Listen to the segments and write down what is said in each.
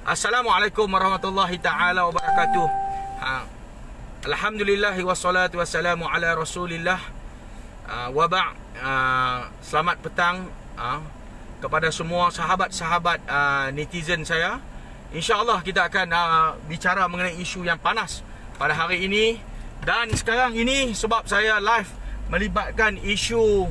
Assalamualaikum warahmatullahi ta'ala wabarakatuh. Alhamdulillah wassalatu wassalamu ala rasulillah. Selamat petang kepada semua sahabat-sahabat netizen saya. InsyaAllah kita akan bicara mengenai isu yang panas pada hari ini. Dan sekarang ini sebab saya live melibatkan isu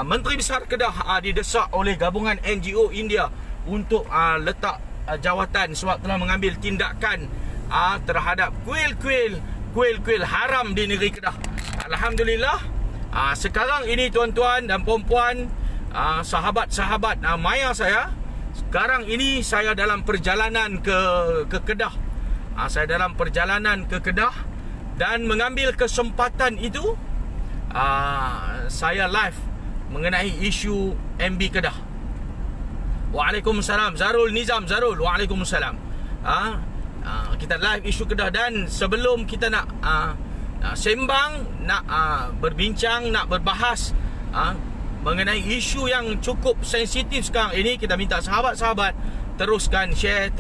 Menteri Besar Kedah didesak oleh gabungan NGO India untuk letak jawatan sebab telah mengambil tindakan terhadap kuil-kuil haram di negeri Kedah. Alhamdulillah, sekarang ini tuan-tuan dan puan-puan, sahabat-sahabat maya saya, sekarang ini saya dalam perjalanan ke Kedah. Saya dalam perjalanan ke Kedah dan mengambil kesempatan itu saya live mengenai isu MB Kedah. Waalaikumsalam Zarul Nizam Zarul. Waalaikumsalam. Kita live isu Kedah, dan sebelum kita nak sembang, nak berbincang, nak berbahas mengenai isu yang cukup sensitif sekarang ini, kita minta sahabat-sahabat teruskan share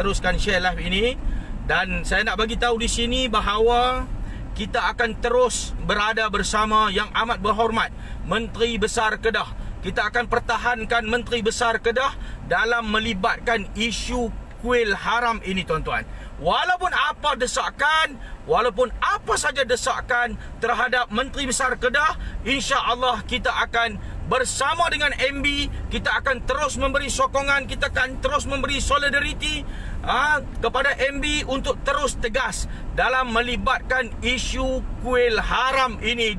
live ini. Dan saya nak bagi tahu di sini bahawa kita akan terus berada bersama Yang Amat Berhormat Menteri Besar Kedah. Kita akan pertahankan Menteri Besar Kedah dalam melibatkan isu kuil haram ini, tuan-tuan. Walaupun apa desakan, walaupun apa saja desakan terhadap Menteri Besar Kedah, insya-Allah kita akan bersama dengan MB. Kita akan terus memberi sokongan, kita akan terus memberi solidariti kepada MB untuk terus tegas dalam melibatkan isu kuil haram ini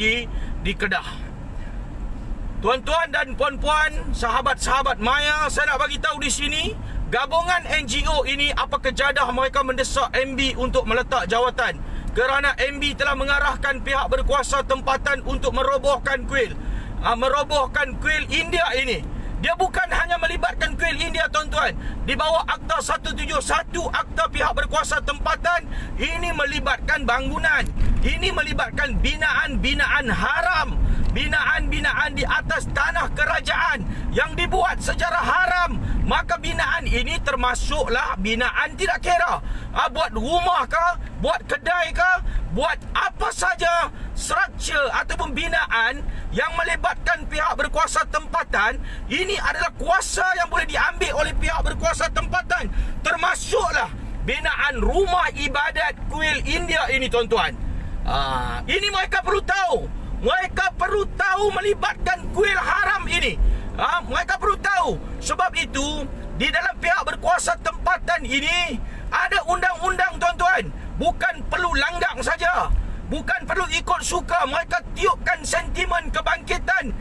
di Kedah. Tuan-tuan dan puan-puan, sahabat-sahabat maya, saya nak bagi tahu di sini, gabungan NGO ini apa kejadah mereka mendesak MB untuk meletak jawatan kerana MB telah mengarahkan pihak berkuasa tempatan untuk merobohkan kuil India ini. Dia bukan hanya melibatkan kuil India, tuan-tuan. Di bawah Akta 171, Akta pihak berkuasa tempatan, ini melibatkan bangunan. Ini melibatkan binaan-binaan haram, binaan-binaan di atas tanah kerajaan yang dibuat secara haram. Maka binaan ini termasuklah binaan tidak kira buat rumah kah, buat kedai kah, buat apa saja structure ataupun binaan yang melibatkan pihak berkuasa tempatan. Ini adalah kuasa yang boleh diambil oleh pihak berkuasa tempatan, termasuklah binaan rumah ibadat kuil India ini, tuan-tuan. Ini mereka perlu tahu. Mereka perlu tahu melibatkan kuil haram ini. Mereka perlu tahu. Sebab itu, di dalam pihak berkuasa tempatan ini ada undang-undang, tuan-tuan. Bukan perlu langgang saja, bukan perlu ikut suka. Mereka tiupkan sentimen kebangkitan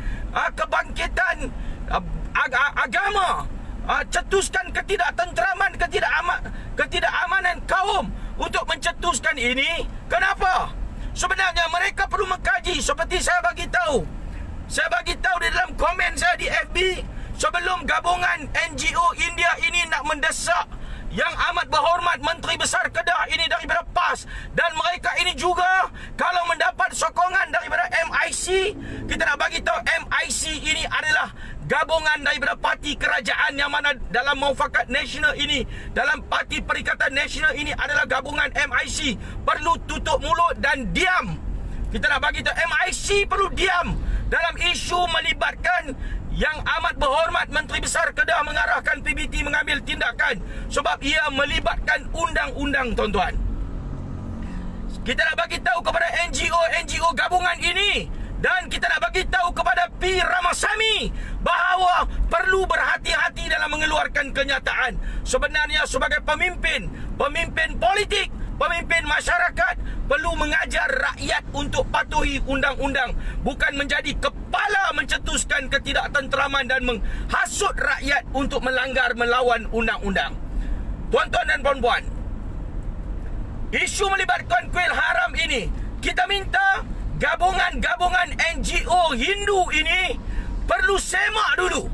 agama, cetuskan ketidaktentraman, ketidakamanan kaum untuk mencetuskan ini. Kenapa? Sebenarnya mereka perlu mengkaji. Seperti saya bagi tahu di dalam komen saya di FB, sebelum gabungan NGO India ini nak mendesak Yang Amat Berhormat Menteri Besar Kedah ini daripada PAS, dan mereka ini juga kalau mendapat sokongan daripada MIC, kita nak bagi tahu MIC ini adalah gabungan daripada parti kerajaan, yang mana dalam Muafakat Nasional ini, dalam Parti Perikatan Nasional ini adalah gabungan MIC. Perlu tutup mulut dan diam. Kita nak bagi tahu MIC perlu diam dalam isu melibatkan Yang Amat Berhormat Menteri Besar Kedah mengarahkan PBT mengambil tindakan sebab ia melibatkan undang-undang, tuan-tuan. Kita nak bagi tahu kepada NGO gabungan ini, dan kita nak bagi tahu kepada P. Ramasamy bahawa perlu berhati-hati dalam mengeluarkan kenyataan. Sebenarnya sebagai pemimpin politik, pemimpin masyarakat, perlu mengajar rakyat untuk patuhi undang-undang, bukan menjadi kepala mencetuskan ketidaktentraman dan menghasut rakyat untuk melawan undang-undang. Tuan-tuan dan puan-puan, isu melibatkan kuil haram ini, kita minta gabungan NGO Hindu ini perlu semak dulu.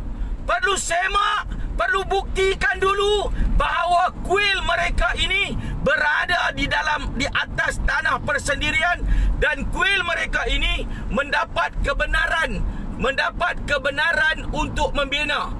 Perlu buktikan dulu bahawa kuil mereka ini berada di atas tanah persendirian, dan kuil mereka ini mendapat kebenaran untuk membina.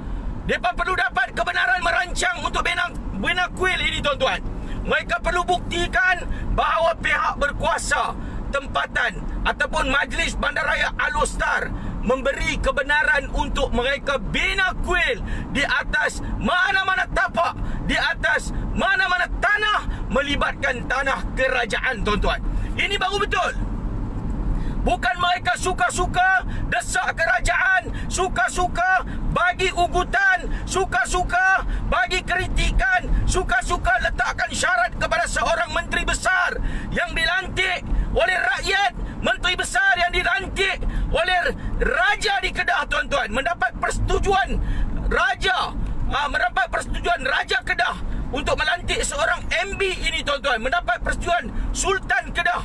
Mereka perlu dapat kebenaran merancang untuk bina kuil ini, tuan-tuan. Mereka perlu buktikan bahawa pihak berkuasa tempatan ataupun Majlis Bandaraya Alor Setar memberi kebenaran untuk mereka bina kuil di atas mana-mana tapak, di atas mana-mana tanah, melibatkan tanah kerajaan, tuan-tuan. Ini baru betul. Bukan mereka suka-suka desak kerajaan, suka-suka bagi ugutan, suka-suka bagi kritikan, suka-suka letakkan syarat kepada seorang menteri besar yang dilantik oleh rakyat, menteri besar yang dilantik oleh raja di Kedah, tuan-tuan, mendapat persetujuan raja, Raja Kedah untuk melantik seorang MB ini, tuan-tuan, mendapat persetujuan Sultan Kedah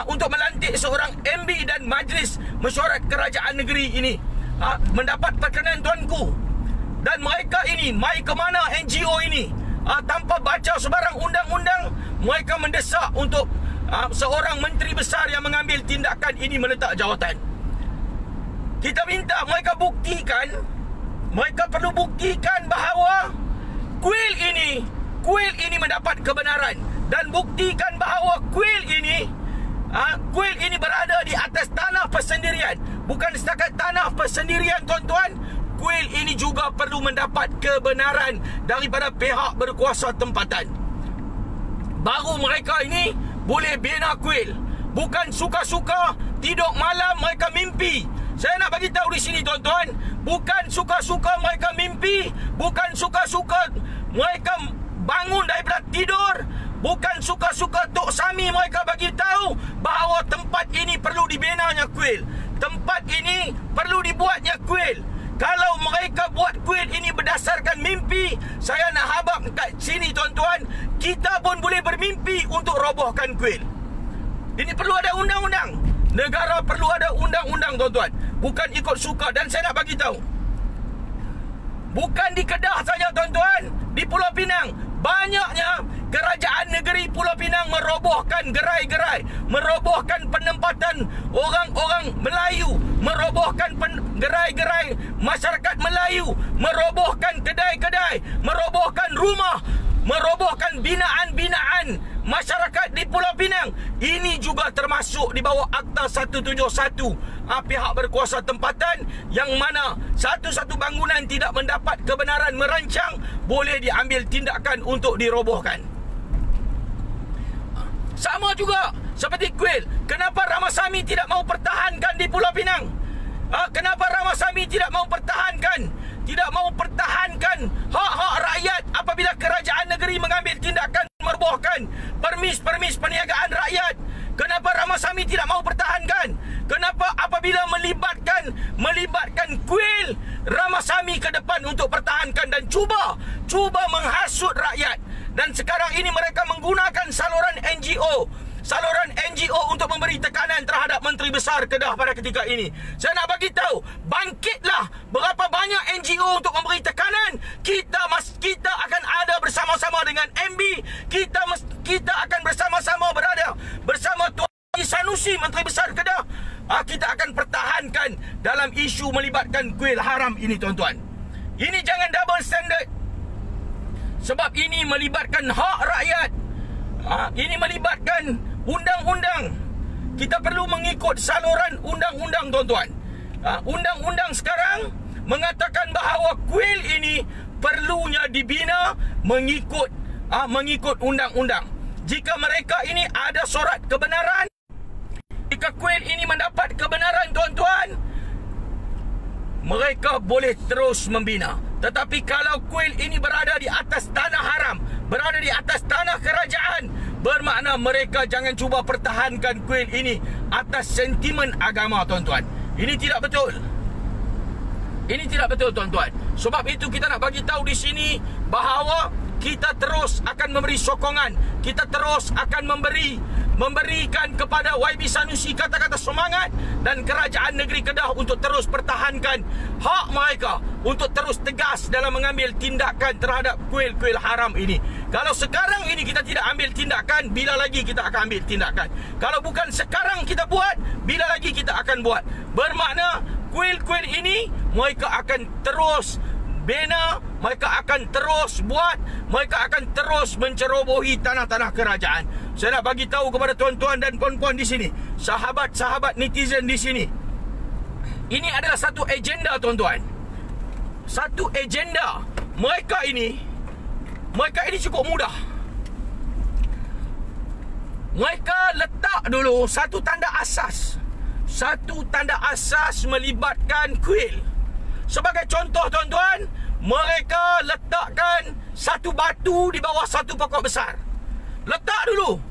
untuk melantik seorang MB dan Majlis Mesyuarat Kerajaan Negeri ini, mendapat perkenan, tuanku. Dan mereka ini mai ke mana NGO ini, tanpa baca sebarang undang-undang, mereka mendesak untuk seorang menteri besar yang mengambil tindakan ini meletak jawatan. Kita minta mereka buktikan, mereka perlu buktikan bahawa kuil ini mendapat kebenaran, dan buktikan bahawa kuil ini berada di atas tanah persendirian. Bukan setakat tanah persendirian, tuan-tuan, kuil ini juga perlu mendapat kebenaran daripada pihak berkuasa tempatan. Baru mereka ini boleh bina kuil. Bukan suka-suka tidur malam mereka mimpi. Saya nak bagi tahu di sini, tuan-tuan, bukan suka-suka mereka mimpi, bukan suka-suka mereka bangun daripada tidur, bukan suka-suka Tok Sami mereka bagi tahu bahawa tempat ini perlu dibinanya kuil, tempat ini perlu dibuatnya kuil. Kalau mereka buat kuil ini berdasarkan mimpi, saya nak habaq kat sini, tuan-tuan, kita pun boleh bermimpi untuk robohkan kuil. Ini perlu ada undang-undang. Negara perlu ada undang-undang, tuan-tuan, bukan ikut suka. Dan saya nak bagi tahu, bukan di Kedah saja, tuan-tuan, di Pulau Pinang banyaknya kerajaan negeri Pulau Pinang merobohkan gerai-gerai, merobohkan penempatan orang-orang Melayu, merobohkan gerai-gerai masyarakat Melayu, merobohkan kedai-kedai, merobohkan rumah, merobohkan binaan-binaan masyarakat di Pulau Pinang. Ini juga termasuk di bawah Akta 171 pihak berkuasa tempatan, yang mana satu-satu bangunan tidak mendapat kebenaran merancang boleh diambil tindakan untuk dirobohkan. Sama juga seperti kuil. Kenapa Ramasamy tidak mau pertahankan di Pulau Pinang? Kenapa Ramasamy tidak mau pertahankan hak-hak rakyat apabila kerajaan negeri mengambil tindakan merobohkan permis perniagaan rakyat? Kenapa Ramasamy tidak mau pertahankan? Kenapa apabila melibatkan kuil, Ramasamy ke depan untuk pertahankan dan cuba menghasut rakyat? Dan sekarang ini mereka menggunakan saluran NGO untuk memberi tekanan terhadap Menteri Besar Kedah pada ketika ini. Saya nak bagi tahu, bangkitlah berapa banyak NGO untuk memberi tekanan. Kita akan ada bersama-sama dengan MB. Kita akan bersama-sama berada bersama Tuan Haji Sanusi, Menteri Besar Kedah. Kita akan pertahankan dalam isu melibatkan kuil haram ini, tuan-tuan. Ini jangan double standard, sebab ini melibatkan hak rakyat. Ini melibatkan undang-undang. Kita perlu mengikut saluran undang-undang, tuan-tuan. Undang-undang sekarang mengatakan bahawa kuil ini perlunya dibina mengikut undang-undang. Jika mereka ini ada surat kebenaran, jika kuil ini mendapat kebenaran, tuan-tuan, mereka boleh terus membina. Tetapi kalau kuil ini berada di atas tanah haram, berada di atas tanah kerajaan, bermakna mereka jangan cuba pertahankan kuil ini atas sentimen agama, tuan-tuan. Ini tidak betul. Ini tidak betul, tuan-tuan. Sebab itu kita nak bagi tahu di sini bahawa kita terus akan memberi sokongan, kita terus akan memberikan kepada YB Sanusi kata-kata semangat dan kerajaan negeri Kedah untuk terus pertahankan hak mereka, untuk terus tegas dalam mengambil tindakan terhadap kuil-kuil haram ini. Kalau sekarang ini kita tidak ambil tindakan, bila lagi kita akan ambil tindakan? Kalau bukan sekarang kita buat, bila lagi kita akan buat? Bermakna kuil-kuil ini mereka akan terus bina, mereka akan terus buat, mereka akan terus mencerobohi tanah-tanah kerajaan. Saya nak bagi tahu kepada tuan-tuan dan puan-puan di sini, sahabat-sahabat netizen di sini, ini adalah satu agenda, tuan-tuan. Satu agenda. Mereka ini cukup mudah. Mereka letak dulu satu tanda asas. Satu tanda asas melibatkan kuil. Sebagai contoh, tuan-tuan, mereka letakkan satu batu di bawah satu pokok besar. Letak dulu.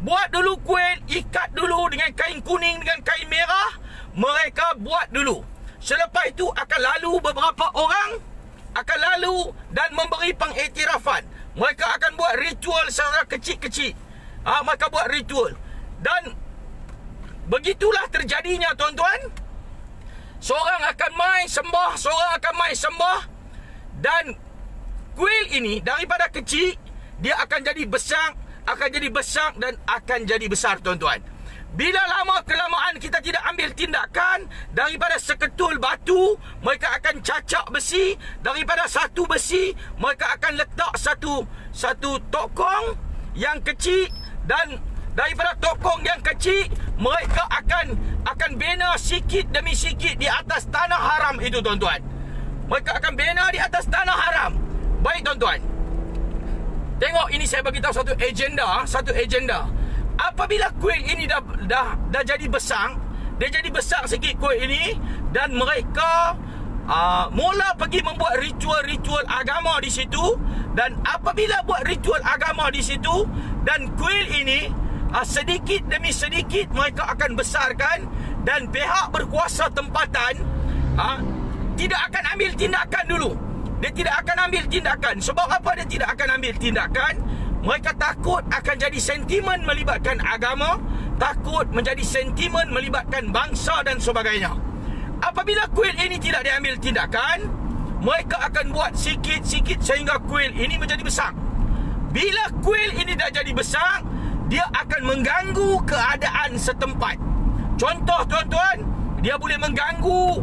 Buat dulu kuil, ikat dulu dengan kain kuning, dengan kain merah. Mereka buat dulu. Selepas itu akan lalu beberapa orang, akan lalu dan memberi pengiktirafan. Mereka akan buat ritual secara kecil-kecil. Mereka buat ritual. Dan begitulah terjadinya, tuan-tuan. Seorang akan mai sembah, seorang akan mai sembah. Dan kuil ini daripada kecil, dia akan jadi besar, dan akan jadi besar, tuan-tuan. Bila lama kelamaan kita tidak ambil tindakan, daripada seketul batu mereka akan cacak besi, daripada satu besi mereka akan letak satu tokong yang kecil, dan daripada tokong yang kecil mereka akan bina sikit demi sikit di atas tanah haram itu, tuan-tuan. Mereka akan bina di atas tanah haram. Baik, tuan-tuan, tengok ini, saya bagi tahu satu agenda. Apabila kuil ini dah jadi besar, dia jadi besar sikit kuil ini, dan mereka mula pergi membuat ritual-ritual agama di situ. Dan apabila buat ritual agama di situ, dan kuil ini sedikit demi sedikit mereka akan besarkan, dan pihak berkuasa tempatan tidak akan ambil tindakan dulu. Dia tidak akan ambil tindakan. Sebab apa dia tidak akan ambil tindakan? Mereka takut akan jadi sentimen melibatkan agama, takut menjadi sentimen melibatkan bangsa dan sebagainya. Apabila kuil ini tidak diambil tindakan, mereka akan buat sikit-sikit sehingga kuil ini menjadi besar. Bila kuil ini dah jadi besar, dia akan mengganggu keadaan setempat. Contoh, tuan-tuan, dia boleh mengganggu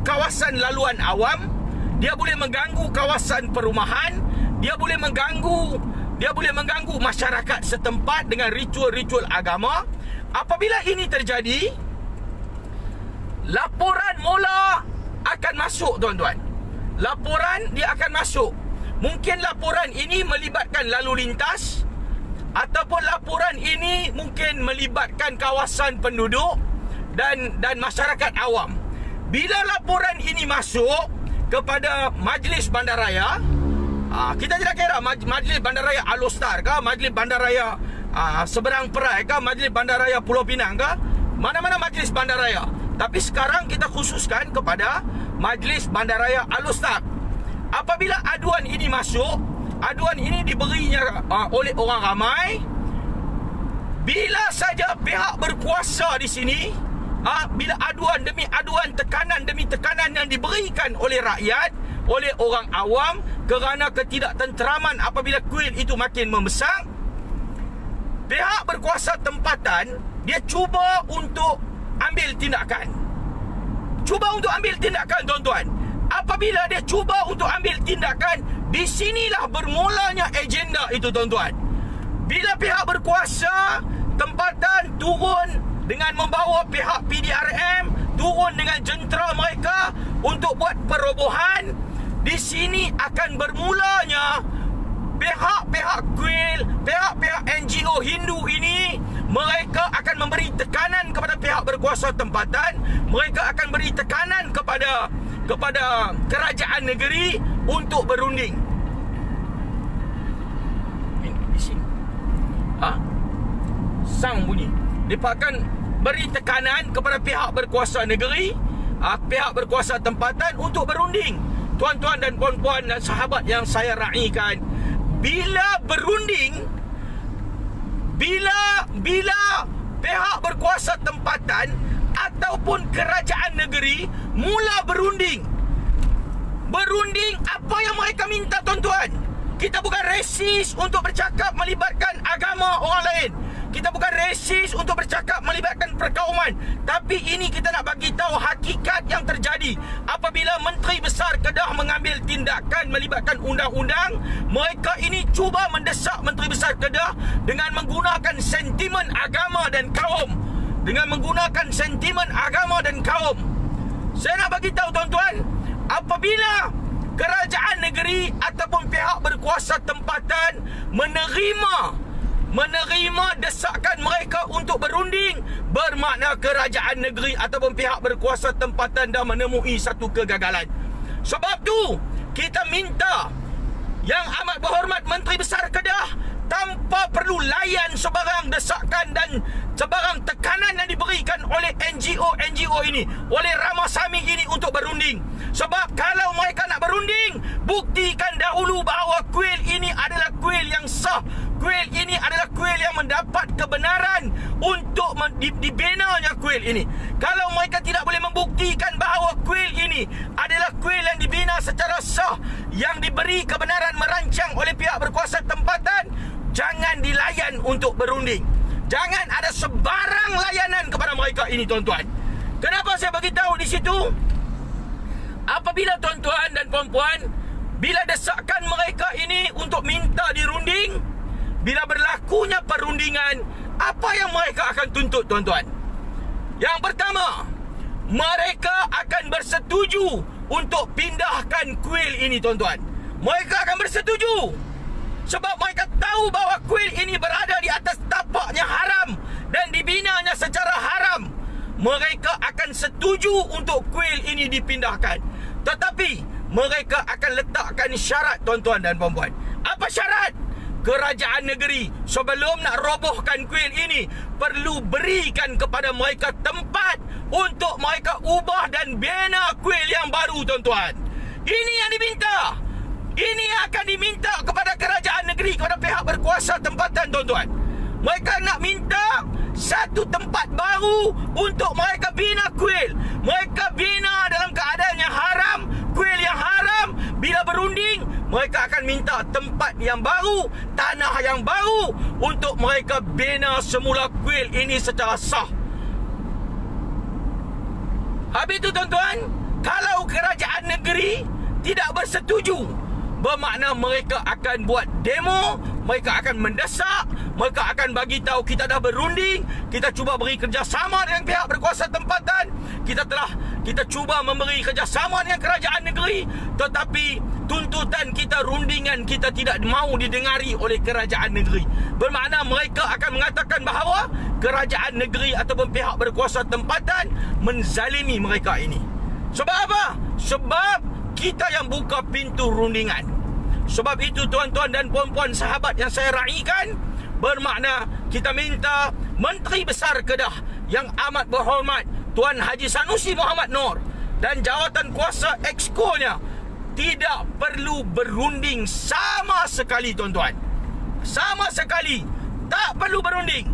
kawasan laluan awam, dia boleh mengganggu kawasan perumahan, dia boleh mengganggu masyarakat setempat dengan ritual-ritual agama. Apabila ini terjadi, laporan mula akan masuk, tuan-tuan. Laporan dia akan masuk. Mungkin laporan ini melibatkan lalu lintas, ataupun laporan ini mungkin melibatkan kawasan penduduk dan masyarakat awam. Bila laporan ini masuk kepada Majlis Bandaraya, kita tidak kira Majlis Bandaraya Alor-Star ke, Majlis Bandaraya Seberang Perai ke, Majlis Bandaraya Pulau Pinang ke, mana-mana Majlis Bandaraya. Tapi sekarang kita khususkan kepada Majlis Bandaraya Alor-Star. Apabila aduan ini masuk, aduan ini diberinya oleh orang ramai. Bila saja pihak berkuasa di sini, bila aduan demi aduan, tekanan demi tekanan yang diberikan oleh rakyat, oleh orang awam kerana ketidaktenteraman apabila kuil itu makin membesar, pihak berkuasa tempatan dia cuba untuk ambil tindakan. Tuan-tuan. Apabila dia cuba untuk ambil tindakan, di sinilah bermulanya agenda itu, tuan-tuan. Bila pihak berkuasa tempatan turun dengan membawa pihak PDRM, turun dengan jentera mereka untuk buat perobohan, di sini akan bermulanya pihak-pihak kuil, pihak-pihak NGO Hindu ini, mereka akan memberi tekanan kepada pihak berkuasa tempatan. Mereka akan beri tekanan kepada kerajaan negeri untuk berunding. Di sini sang bunyi. Mereka akan beri tekanan kepada pihak berkuasa negeri, pihak berkuasa tempatan untuk berunding. Tuan-tuan dan puan-puan dan sahabat yang saya raikan, bila berunding, bila pihak berkuasa tempatan ataupun kerajaan negeri mula berunding, apa yang mereka minta, tuan-tuan? Kita bukan resis untuk bercakap melibatkan agama orang lain. Kita bukan resis untuk bercakap melibatkan perkauman. Tapi ini kita nak bagi tahu hakikat yang terjadi apabila Menteri Besar Besar Kedah mengambil tindakan melibatkan undang-undang, mereka ini cuba mendesak Menteri Besar Kedah dengan menggunakan sentimen agama dan kaum. Saya nak bagi tahu tuan-tuan, apabila kerajaan negeri ataupun pihak berkuasa tempatan menerima desakan mereka untuk berunding, bermakna kerajaan negeri ataupun pihak berkuasa tempatan dah menemui satu kegagalan. Sebab tu kita minta Yang Amat Berhormat Menteri Besar Kedah tanpa perlu layan sebarang desakan dan sebarang tekanan yang diberikan oleh NGO ini, oleh Ramasamy ini untuk berunding. Sebab kalau mereka nak berunding, buktikan dahulu bahawa kuil ini adalah kuil yang sah. Kuil ini adalah kuil yang mendapat kebenaran untuk dibinanya kuil ini. Kalau mereka tidak boleh membuktikan bahawa kuil ini adalah kuil yang dibina secara sah, yang diberi kebenaran merancang oleh pihak berkuasa tempatan, jangan dilayan untuk berunding. Jangan ada sebarang layanan kepada mereka ini, tuan-tuan. Kenapa saya bagi tahu di situ? Apabila tuan-tuan dan puan-puan, bila desakan mereka ini untuk minta dirunding, bila berlakunya perundingan, apa yang mereka akan tuntut, tuan-tuan? Yang pertama, mereka akan bersetuju untuk pindahkan kuil ini, tuan-tuan. Mereka akan bersetuju sebab mereka tahu bahawa kuil ini berada di atas tapaknya haram dan dibinanya secara haram. Mereka akan setuju untuk kuil ini dipindahkan. Tetapi mereka akan letakkan syarat, tuan-tuan dan puan-puan. Apa syarat? Kerajaan negeri sebelum nak robohkan kuil ini perlu berikan kepada mereka tempat untuk mereka ubah dan bina kuil yang baru, tuan-tuan. Ini yang diminta. Ini akan diminta kepada kerajaan negeri, kepada pihak berkuasa tempatan, tuan-tuan. Mereka nak minta satu tempat baru untuk mereka bina kuil. Mereka bina dalam keadaan yang haram, kuil yang haram. Bila berunding, mereka akan minta tempat yang baru, tanah yang baru untuk mereka bina semula kuil ini secara sah. Habis itu, tuan-tuan, kalau kerajaan negeri tidak bersetuju, bermakna mereka akan buat demo, mereka akan mendesak, mereka akan bagi tahu kita dah berunding, kita cuba beri kerjasama dengan pihak berkuasa tempatan, kita cuba memberi kerjasama dengan kerajaan negeri, tetapi tuntutan kita, rundingan kita tidak mau didengari oleh kerajaan negeri. Bermakna mereka akan mengatakan bahawa kerajaan negeri ataupun pihak berkuasa tempatan menzalimi mereka ini. Sebab apa? Sebab kita yang buka pintu rundingan. Sebab itu, tuan-tuan dan puan-puan sahabat yang saya raikan, bermakna kita minta Menteri Besar Kedah Yang Amat Berhormat Tuan Haji Sanusi Muhammad Nor dan jawatan kuasa exco-nya tidak perlu berunding sama sekali, tuan-tuan. Sama sekali tak perlu berunding.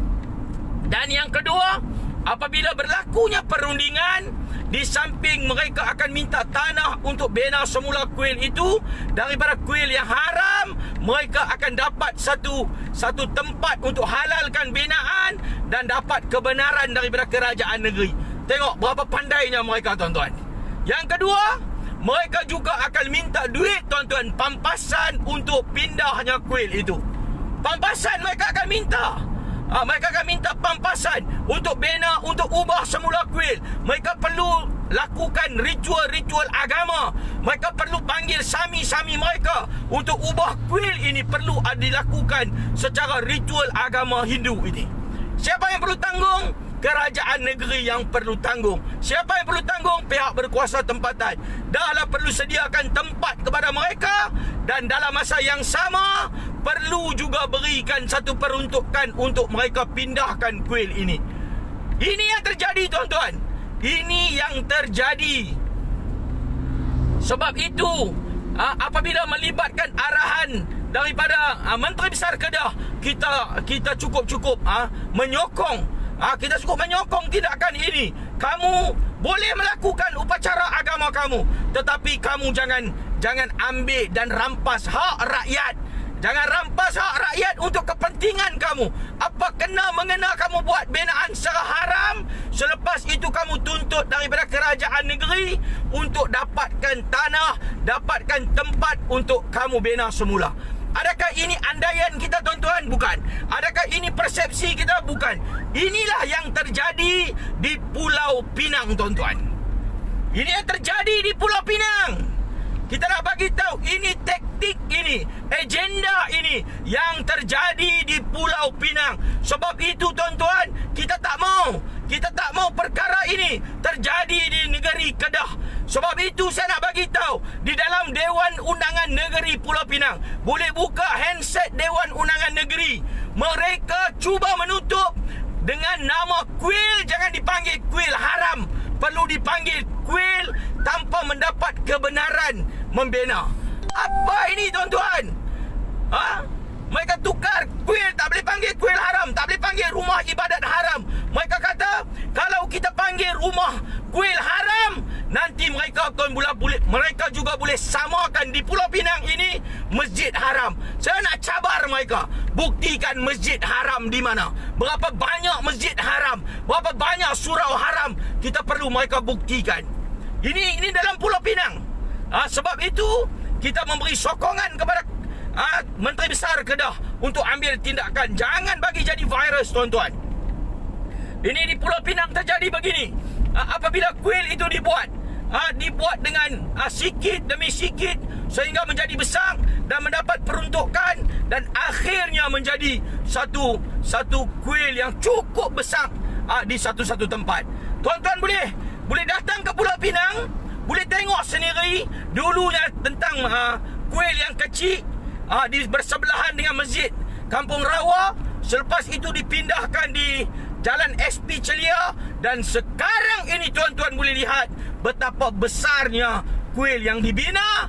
Dan yang kedua, apabila berlakunya perundingan, di samping mereka akan minta tanah untuk bina semula kuil itu, daripada kuil yang haram, mereka akan dapat satu tempat untuk halalkan binaan dan dapat kebenaran daripada kerajaan negeri. Tengok berapa pandainya mereka, tuan-tuan. Yang kedua, mereka juga akan minta duit, tuan-tuan, pampasan untuk pindahnya kuil itu. Pampasan mereka akan minta. Mereka akan minta pampasan untuk bina, untuk ubah semula kuil. Mereka perlu lakukan ritual-ritual agama. Mereka perlu panggil sami-sami mereka untuk ubah kuil ini. Perlu dilakukan secara ritual agama Hindu ini. Siapa yang perlu tanggung? Kerajaan negeri yang perlu tanggung. Siapa yang perlu tanggung? Pihak berkuasa tempatan. Dahlah perlu sediakan tempat kepada mereka, dan dalam masa yang sama perlu juga berikan satu peruntukan untuk mereka pindahkan kuil ini. Ini yang terjadi, tuan-tuan. Ini yang terjadi. Sebab itu, apabila melibatkan arahan daripada Menteri Besar Kedah, kita cukup menyokong. Kita cukup menyokong tindakan ini. Kamu boleh melakukan upacara agama kamu, tetapi kamu jangan ambil dan rampas hak rakyat. Jangan rampas hak rakyat untuk kepentingan kamu. Apa mengena kamu buat binaan secara haram, selepas itu kamu tuntut daripada kerajaan negeri untuk dapatkan tanah, dapatkan tempat untuk kamu bina semula. Adakah ini andaian kita, tuan-tuan? Bukan. Adakah ini persepsi kita? Bukan. Inilah yang terjadi di Pulau Pinang, tuan-tuan. Ini yang terjadi di Pulau Pinang. Kita nak bagi tahu ini taktik ini, agenda ini yang terjadi di Pulau Pinang. Sebab itu, tuan-tuan, kita tak mau perkara ini terjadi di negeri Kedah. Sebab itu saya nak bagi tahu, di dalam Dewan Undangan Negeri Pulau Pinang, boleh buka handset Dewan Undangan Negeri. Mereka cuba menutup dengan nama kuil. Jangan dipanggil kuil haram, perlu dipanggil kuil tanpa mendapat kebenaran membina. Apa ini, tuan-tuan? Mereka tukar kuil, tak boleh panggil kuil haram, tak boleh panggil rumah ibadat haram. Mereka kata kalau kita panggil rumah kuil haram, nanti mereka juga boleh samakan di Pulau Pinang ini masjid haram. Saya nak cabar mereka, buktikan masjid haram di mana, berapa banyak masjid haram, berapa banyak surau haram. Kita perlu mereka buktikan. Ini dalam Pulau Pinang. Sebab itu kita memberi sokongan kepada Menteri Besar Kedah untuk ambil tindakan. Jangan bagi jadi virus, tuan-tuan. Ini di Pulau Pinang terjadi begini. Apabila kuil itu dibuat dengan sikit demi sikit sehingga menjadi besar dan mendapat peruntukan, dan akhirnya menjadi satu kuil yang cukup besar di satu-satu tempat. Tuan-tuan boleh datang ke Pulau Pinang, boleh tengok sendiri dulunya tentang kuil yang kecil di bersebelahan dengan Masjid Kampung Rawa. Selepas itu dipindahkan di Jalan SP Celia, dan sekarang ini tuan-tuan boleh lihat betapa besarnya kuil yang dibina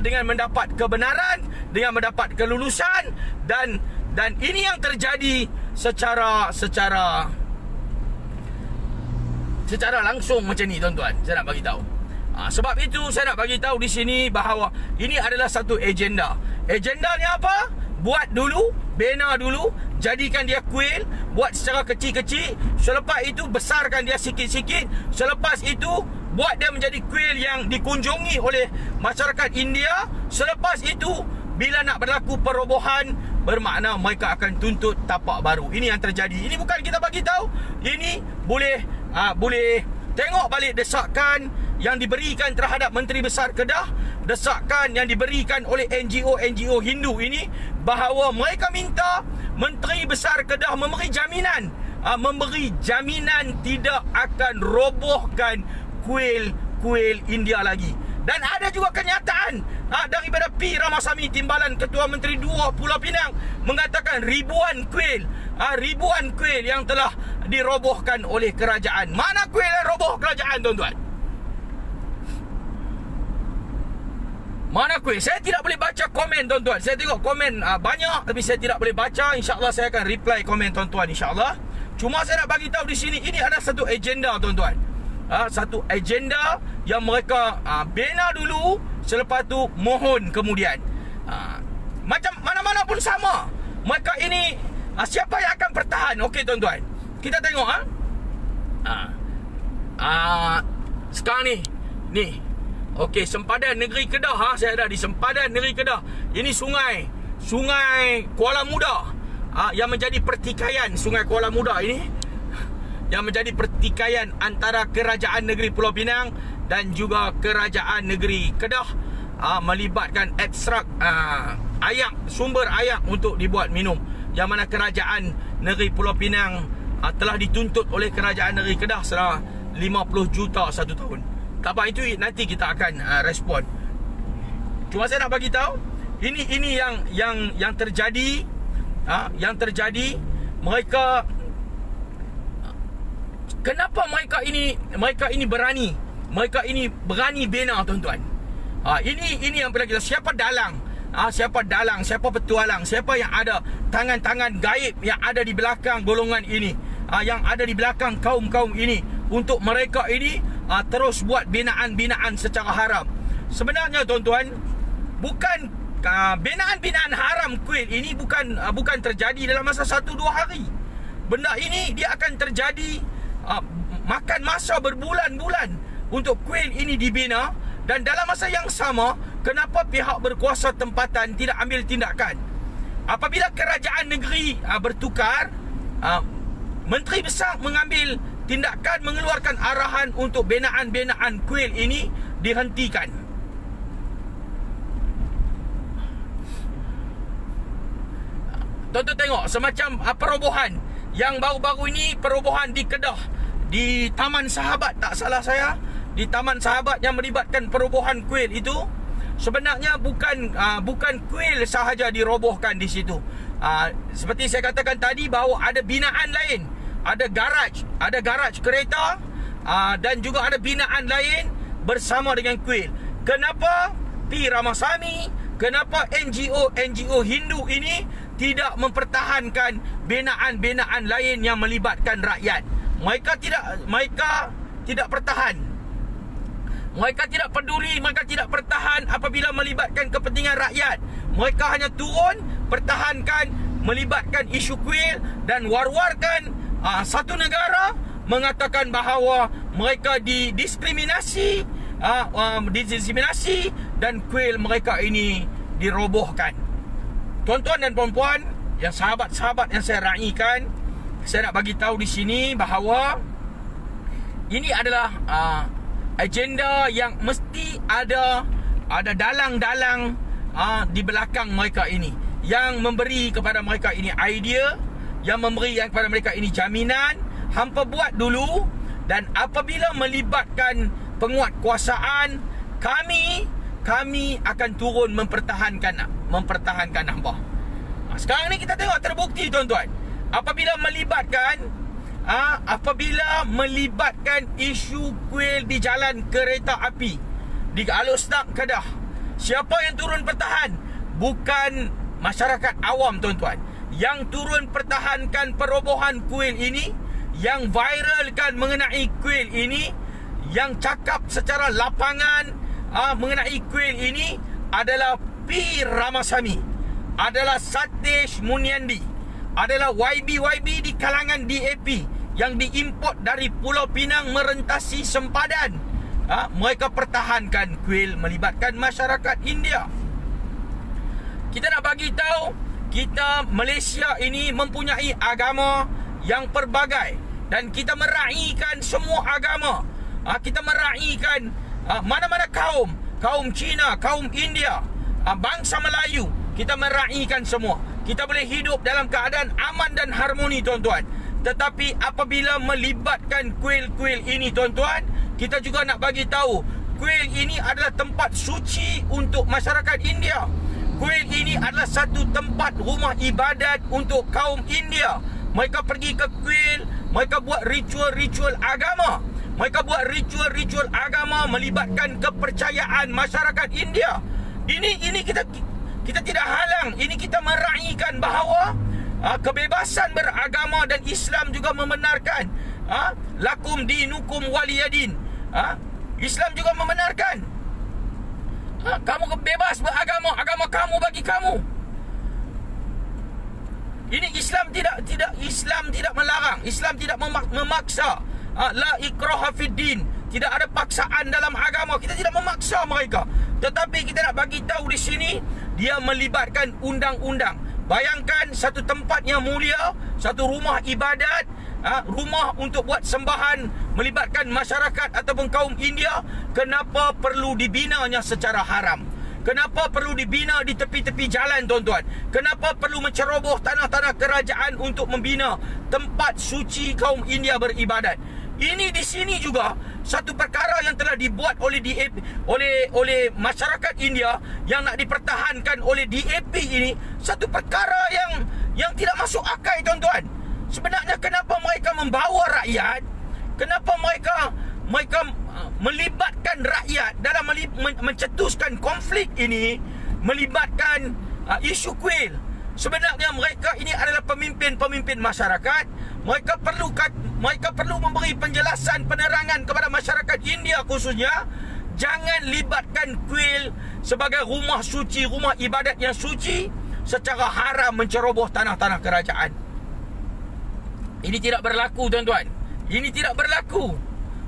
dengan mendapat kebenaran, dengan mendapat kelulusan, dan ini yang terjadi secara langsung macam ni, tuan-tuan. Saya nak bagi tahu. Sebab itu saya nak bagi tahu di sini bahawa ini adalah satu agenda. Agendanya apa? Buat dulu, bina dulu, jadikan dia kuil, buat secara kecil-kecil. Selepas itu besarkan dia sikit-sikit. Selepas itu buat dia menjadi kuil yang dikunjungi oleh masyarakat India. Selepas itu bila nak berlaku perobohan, bermakna mereka akan tuntut tapak baru. Ini yang terjadi. Ini bukan kita bagi tahu. Ini boleh tengok balik desakan yang diberikan terhadap Menteri Besar Kedah, desakan yang diberikan oleh NGO Hindu ini, bahawa mereka minta Menteri Besar Kedah memberi jaminan tidak akan robohkan kuil India lagi. Dan ada juga kenyataan daripada P. Ramasamy, Timbalan Ketua Menteri 2 Pulau Pinang, mengatakan ribuan kuil yang telah dirobohkan oleh kerajaan. Mana kuil yang roboh kerajaan, tuan-tuan? Mana kuil? Saya tidak boleh baca komen, tuan-tuan. Saya tengok komen banyak, tapi saya tidak boleh baca. InsyaAllah saya akan reply komen tuan-tuan, insyaAllah. Cuma saya nak bagi tahu di sini, ini adalah satu agenda, tuan-tuan. Satu agenda yang mereka bina dulu, selepas tu mohon kemudian. Macam mana-mana pun sama. Mereka ini siapa yang akan bertahan? Okey, tuan-tuan, kita tengok sekarang ni. Okey, sempadan negeri Kedah. Saya ada di sempadan negeri Kedah. Ini Sungai Kuala Muda, yang menjadi pertikaian. Sungai Kuala Muda ini yang menjadi pertikaian antara Kerajaan Negeri Pulau Pinang dan juga Kerajaan Negeri Kedah, melibatkan ekstrak sumber air untuk dibuat minum, yang mana Kerajaan Negeri Pulau Pinang telah dituntut oleh Kerajaan Negeri Kedah selama 50 juta 1 tahun. Tak apa, itu nanti kita akan respon. Cuma saya nak bagi tahu, ini yang terjadi. Yang terjadi, mereka, kenapa mereka ini berani? Mereka ini berani bina, tuan-tuan. Ini yang perlu kita, siapa dalang? Siapa petualang? Siapa yang ada tangan-tangan gaib yang ada di belakang golongan ini, yang ada di belakang kaum-kaum ini, untuk mereka ini terus buat binaan-binaan secara haram. Sebenarnya, tuan-tuan, bukan binaan-binaan haram kuil ini bukan terjadi dalam masa 1-2 hari. Benda ini dia akan terjadi makan masa berbulan-bulan untuk kuil ini dibina. Dan dalam masa yang sama, kenapa pihak berkuasa tempatan tidak ambil tindakan? Apabila kerajaan negeri bertukar, Menteri Besar mengambil tindakan, mengeluarkan arahan untuk binaan-binaan kuil ini dihentikan. Tuan-tuan tengok semacam perobohan yang baru-baru ini, perobohan di Kedah, di Taman Sahabat, tak salah saya, di Taman Sahabat yang melibatkan perobohan kuil itu. Sebenarnya bukan kuil sahaja dirobohkan di situ. Seperti saya katakan tadi, bahawa ada binaan lain, ada garaj kereta, dan juga ada binaan lain bersama dengan kuil. Kenapa P. Ramasamy, kenapa NGO Hindu ini tidak mempertahankan binaan-binaan lain yang melibatkan rakyat? Mereka tidak pertahan. Mereka tidak peduli, mereka tidak pertahan apabila melibatkan kepentingan rakyat. Mereka hanya turun, pertahankan, melibatkan isu kuil dan war-warkan satu negara, mengatakan bahawa mereka didiskriminasi, dan kuil mereka ini dirobohkan. Tuan-tuan dan puan-puan, yang sahabat-sahabat yang saya raikan, saya nak bagi tahu di sini bahawa ini adalah agenda yang mesti ada dalang-dalang di belakang mereka ini, yang memberi kepada mereka ini idea, yang memberi kepada mereka ini jaminan. Hampa buat dulu, dan apabila melibatkan penguatkuasaan, kami akan turun mempertahankan hampa. Sekarang ni kita tengok terbukti, tuan-tuan. Apabila melibatkan isu kuil di jalan kereta api di Alor-Senak, Kedah, siapa yang turun pertahan? Bukan masyarakat awam, tuan-tuan. Yang turun pertahankan perobohan kuil ini, yang viralkan mengenai kuil ini, yang cakap secara lapangan mengenai kuil ini adalah P. Ramasamy, adalah Satish Munyadi, adalah YB di kalangan DAP yang diimport dari Pulau Pinang merentasi sempadan. Mereka pertahankan kuil melibatkan masyarakat India. Kita nak bagi tahu, kita Malaysia ini mempunyai agama yang pelbagai, dan kita meraihkan semua agama. Kita meraihkan mana-mana kaum Cina, kaum India, bangsa Melayu, kita meraihkan semua. Kita boleh hidup dalam keadaan aman dan harmoni, tuan-tuan. Tetapi apabila melibatkan kuil-kuil ini, tuan-tuan, kita juga nak bagi tahu, kuil ini adalah tempat suci untuk masyarakat India. Kuil ini adalah satu tempat rumah ibadat untuk kaum India. Mereka pergi ke kuil, mereka buat ritual-ritual agama. Mereka buat ritual-ritual agama melibatkan kepercayaan masyarakat India. Ini kita tidak halang. Ini kita meraihkan bahawa kebebasan beragama, dan Islam juga membenarkan lakum dinukum waliyadin. Islam juga membenarkan kamu bebas beragama, agama kamu bagi kamu. Ini Islam tidak melarang, Islam tidak memaksa. La ikraha fid din. Tidak ada paksaan dalam agama. Kita tidak memaksa mereka. Tetapi kita nak bagi tahu di sini, dia melibatkan undang-undang. Bayangkan satu tempat yang mulia, satu rumah ibadat, rumah untuk buat sembahan melibatkan masyarakat ataupun kaum India. Kenapa perlu dibinanya secara haram? Kenapa perlu dibina di tepi-tepi jalan, tuan-tuan? Kenapa perlu menceroboh tanah-tanah kerajaan untuk membina tempat suci kaum India beribadat? Ini di sini juga satu perkara yang telah dibuat oleh masyarakat India, yang nak dipertahankan oleh DAP ini, satu perkara yang tidak masuk akal, tuan-tuan. Sebenarnya kenapa mereka membawa rakyat? Kenapa mereka melibatkan rakyat dalam mencetuskan konflik ini, melibatkan isu kuil? Sebenarnya mereka ini adalah pemimpin-pemimpin masyarakat. Mereka perlu memberi penjelasan, penerangan kepada masyarakat India khususnya. Jangan libatkan kuil sebagai rumah suci, rumah ibadat yang suci, secara haram menceroboh tanah-tanah kerajaan. Ini tidak berlaku, tuan-tuan. Ini tidak berlaku.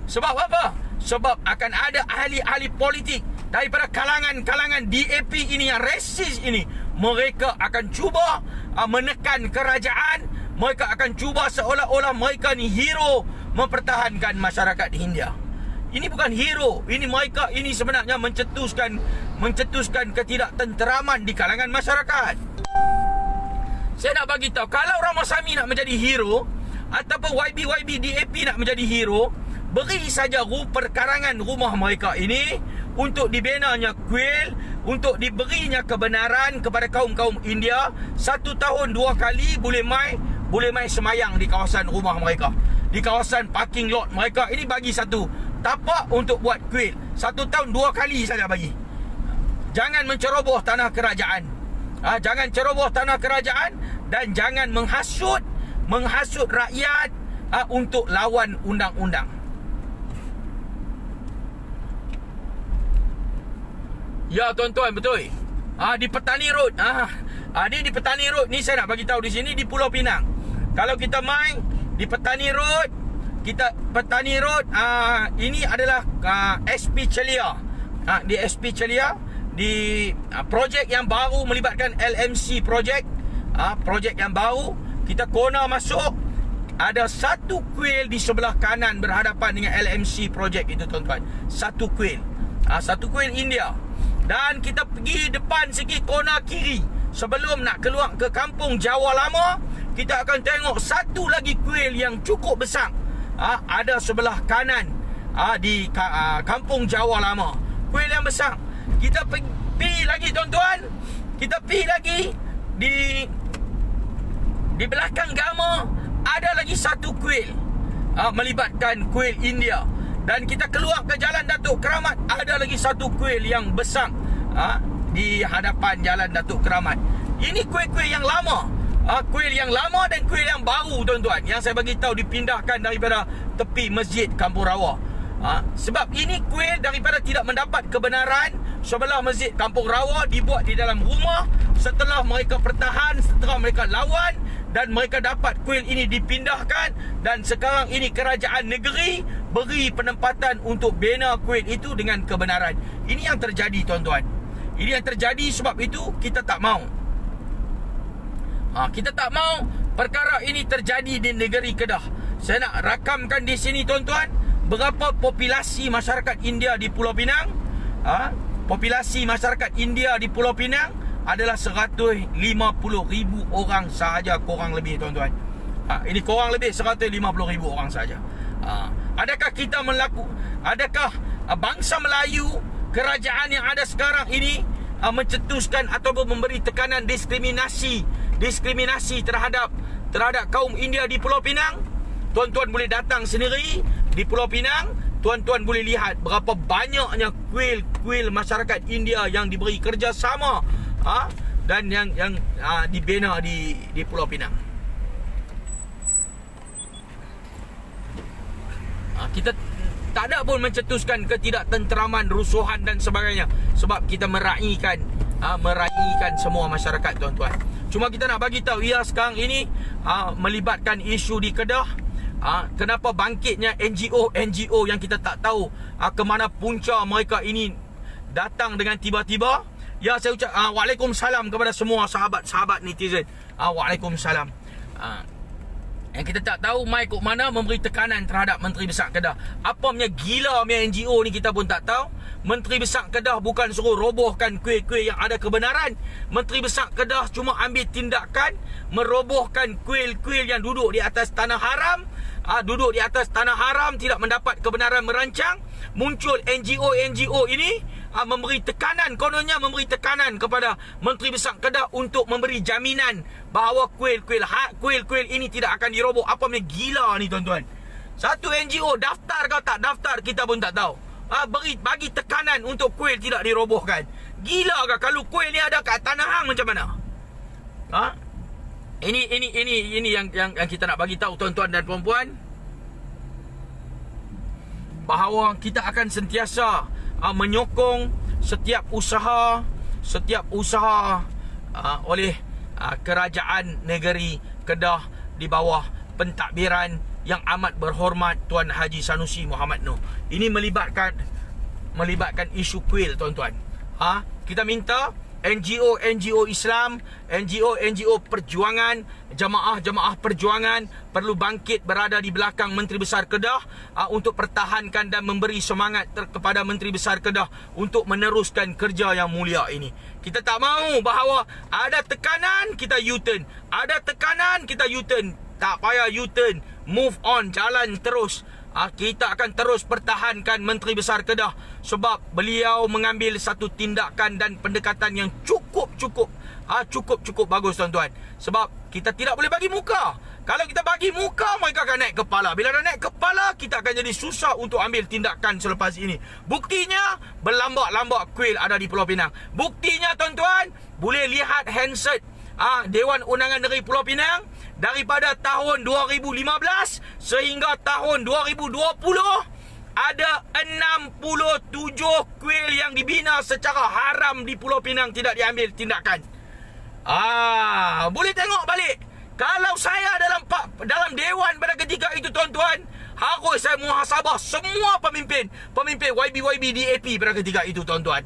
Sebab apa? Sebab akan ada ahli-ahli politik daripada kalangan-kalangan DAP ini yang resis ini. Mereka akan cuba menekan kerajaan. Mereka akan cuba seolah-olah mereka ni hero mempertahankan masyarakat India. Ini bukan hero. Ini mereka ini sebenarnya mencetuskan ketidaktenteraman di kalangan masyarakat. Saya nak bagi tahu, kalau Ramasamy nak menjadi hero ataupun YB DAP nak menjadi hero, beri saja perkarangan rumah mereka ini untuk dibenanya kuil, untuk diberinya kebenaran kepada kaum-kaum India. 1 tahun 2 kali boleh mai semayang di kawasan rumah mereka, di kawasan parking lot mereka. Ini bagi satu tapak untuk buat kuil. 1 tahun 2 kali saja bagi. Jangan menceroboh tanah kerajaan. Jangan ceroboh tanah kerajaan, dan jangan menghasut rakyat untuk lawan undang-undang. Ya tuan-tuan, betul. Di Petani Road. Di Petani Road ni saya nak bagi tahu di sini di Pulau Pinang. Kalau kita main di Petani Road, ini adalah SP Celia. Di SP Celia, di projek yang baru melibatkan LMC projek. Projek yang baru, kita corner masuk, ada satu kuil di sebelah kanan berhadapan dengan LMC projek itu, tuan-tuan. Satu kuil. Satu kuil India. Dan kita pergi depan sikit corner kiri, sebelum nak keluar ke Kampung Jawa Lama, kita akan tengok satu lagi kuil yang cukup besar. Ada sebelah kanan di Kampung Jawa Lama. Kuil yang besar. Kita pergi lagi, tuan-tuan. Kita pergi lagi di belakang Gama, ada lagi satu kuil melibatkan kuil India. Dan kita keluar ke Jalan Datuk Keramat, ada lagi satu kuil yang besar di hadapan Jalan Datuk Keramat. Ini kuil-kuil yang lama. Kuil yang lama dan kuil yang baru, tuan-tuan, yang saya bagi tahu dipindahkan daripada tepi Masjid Kampung Rawa. Sebab ini kuil daripada tidak mendapat kebenaran sebelah Masjid Kampung Rawa, dibuat di dalam rumah. Setelah mereka pertahan, setelah mereka lawan, dan mereka dapat kuil ini dipindahkan, dan sekarang ini kerajaan negeri beri penempatan untuk bina kuil itu dengan kebenaran. Ini yang terjadi, tuan-tuan. Ini yang terjadi, sebab itu kita tak mau. Kita tak mau perkara ini terjadi di negeri Kedah. Saya nak rakamkan di sini, tuan-tuan, berapa populasi masyarakat India di Pulau Pinang. Populasi masyarakat India di Pulau Pinang adalah 150,000 orang sahaja, kurang lebih, tuan-tuan. Ini kurang lebih 150,000 orang sahaja. Adakah kita adakah bangsa Melayu, kerajaan yang ada sekarang ini mencetuskan ataupun memberi tekanan diskriminasi terhadap kaum India di Pulau Pinang? Tuan-tuan boleh datang sendiri di Pulau Pinang. Tuan-tuan boleh lihat berapa banyaknya kuil masyarakat India yang diberi kerjasama dan yang dibina di Pulau Pinang. Kita tak ada pun mencetuskan ketidaktenteraman, rusuhan dan sebagainya, sebab kita meraihkan semua masyarakat, tuan-tuan. Cuma kita nak bagi tahu, sekarang ini melibatkan isu di Kedah. Kenapa bangkitnya NGO yang kita tak tahu ke mana punca mereka ini datang dengan tiba-tiba. Saya ucap Waalaikumsalam kepada semua sahabat-sahabat netizen. Waalaikumsalam. Yang kita tak tahu mai kok mana memberi tekanan terhadap Menteri Besar Kedah. Apa punya gila punya NGO ni kita pun tak tahu. Menteri Besar Kedah bukan suruh robohkan kuil-kuil yang ada kebenaran. Menteri Besar Kedah cuma ambil tindakan merobohkan kuil-kuil yang duduk di atas tanah haram. Duduk di atas tanah haram, tidak mendapat kebenaran merancang. Muncul NGO ini memberi tekanan, kononnya memberi tekanan kepada Menteri Besar Kedah untuk memberi jaminan bahawa kuil-kuil ini tidak akan diroboh. Apa punya gila ni, tuan-tuan. Satu NGO daftar kau tak daftar kita pun tak tahu. Bagi tekanan untuk kuil tidak dirobohkan. Gila ke kalau kuil ni ada kat tanah hang macam mana? Ini yang kita nak bagi tahu, tuan-tuan dan puan-puan, bahawa kita akan sentiasa menyokong setiap usaha oleh kerajaan negeri Kedah di bawah pentadbiran yang amat berhormat Tuan Haji Sanusi Muhammad Noor. Ini melibatkan isu kuil, tuan-tuan. Kita minta NGO Islam, NGO perjuangan, jamaah perjuangan perlu bangkit berada di belakang Menteri Besar Kedah untuk pertahankan dan memberi semangat kepada Menteri Besar Kedah untuk meneruskan kerja yang mulia ini. Kita tak mahu bahawa ada tekanan kita U-turn, ada tekanan kita U-turn. Tak payah U-turn, move on, jalan terus. Kita akan terus pertahankan Menteri Besar Kedah sebab beliau mengambil satu tindakan dan pendekatan yang cukup bagus, tuan-tuan. Sebab kita tidak boleh bagi muka. Kalau kita bagi muka, mereka akan naik kepala. Bila dah naik kepala, kita akan jadi susah untuk ambil tindakan selepas ini. Buktinya, berlambak-lambak kuil ada di Pulau Pinang. Buktinya, tuan-tuan, boleh lihat handset Dewan Undangan Negeri Pulau Pinang daripada tahun 2015 sehingga tahun 2020 ada 67 kuil yang dibina secara haram di Pulau Pinang tidak diambil tindakan. Boleh tengok balik. Kalau saya dalam dewan pada ketika itu, tuan-tuan, harus saya muhasabah semua pemimpin YB DAP pada ketika itu, tuan-tuan.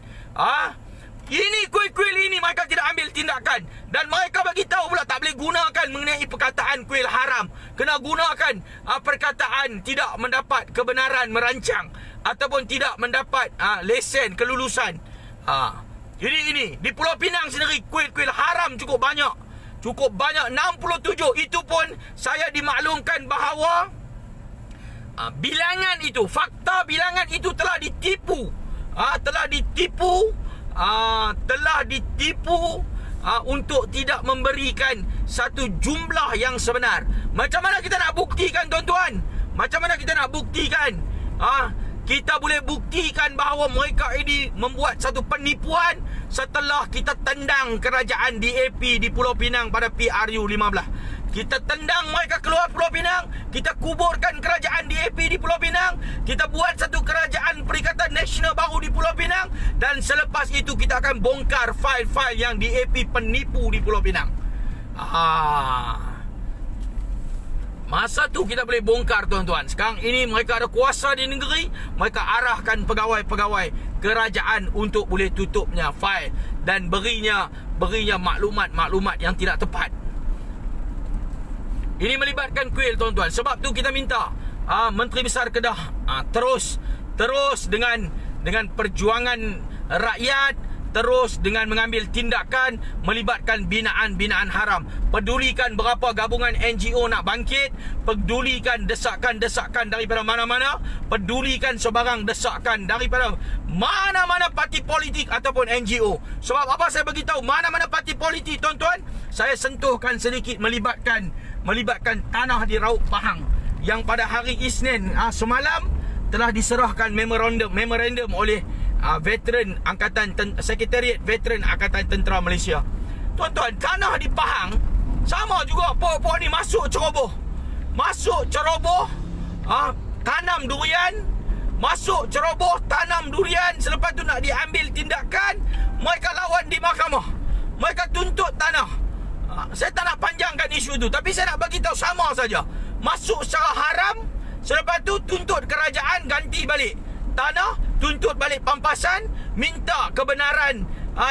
Ini kuil-kuil ini mereka tidak ambil tindakan. Dan mereka bagi tahu pula tak boleh gunakan mengenai perkataan kuil haram. Kena gunakan perkataan tidak mendapat kebenaran merancang ataupun tidak mendapat lesen kelulusan. Jadi ini di Pulau Pinang sendiri kuil-kuil haram cukup banyak. 67. Itu pun saya dimaklumkan bahawa bilangan itu, fakta bilangan itu telah ditipu. Telah ditipu untuk tidak memberikan satu jumlah yang sebenar. Macam mana kita nak buktikan, tuan-tuan? Macam mana kita nak buktikan? Kita boleh buktikan bahawa mereka ini membuat satu penipuan setelah kita tendang kerajaan DAP di Pulau Pinang pada PRU 15. Kita tendang mereka keluar Pulau Pinang, kita kuburkan kerajaan DAP di Pulau Pinang, kita buat satu kerajaan Perikatan Nasional baru di Pulau Pinang, dan selepas itu kita akan bongkar fail-fail yang DAP penipu di Pulau Pinang. Masa tu kita boleh bongkar, tuan-tuan. Sekarang ini mereka ada kuasa di negeri, mereka arahkan pegawai-pegawai kerajaan untuk boleh tutupnya fail dan berinya maklumat-maklumat yang tidak tepat. Ini melibatkan kuil, tuan-tuan. Sebab tu kita minta Menteri Besar Kedah terus dengan perjuangan rakyat, terus dengan mengambil tindakan melibatkan binaan haram. Pedulikan berapa gabungan NGO nak bangkit, pedulikan desakan-desakan daripada mana-mana, pedulikan sebarang desakan daripada mana-mana parti politik ataupun NGO. Sebab apa saya beritahu mana-mana parti politik, tuan-tuan? Saya sentuhkan sedikit melibatkan tanah di Raub Pahang yang pada hari Isnin semalam telah diserahkan memorandum oleh Sekretariat Veteran Angkatan Tentera Malaysia. Tuan-tuan, tanah di Pahang sama juga pokok-pokok ni masuk ceroboh, tanam durian, masuk ceroboh, tanam durian. Selepas tu nak diambil tindakan, mereka lawan di mahkamah, mereka tuntut tanah. Saya tak nak panjangkan isu tu, tapi saya nak bagi tahu sama saja. Masuk secara haram, selepas tu tuntut kerajaan ganti balik tanah, tuntut balik pampasan, minta kebenaran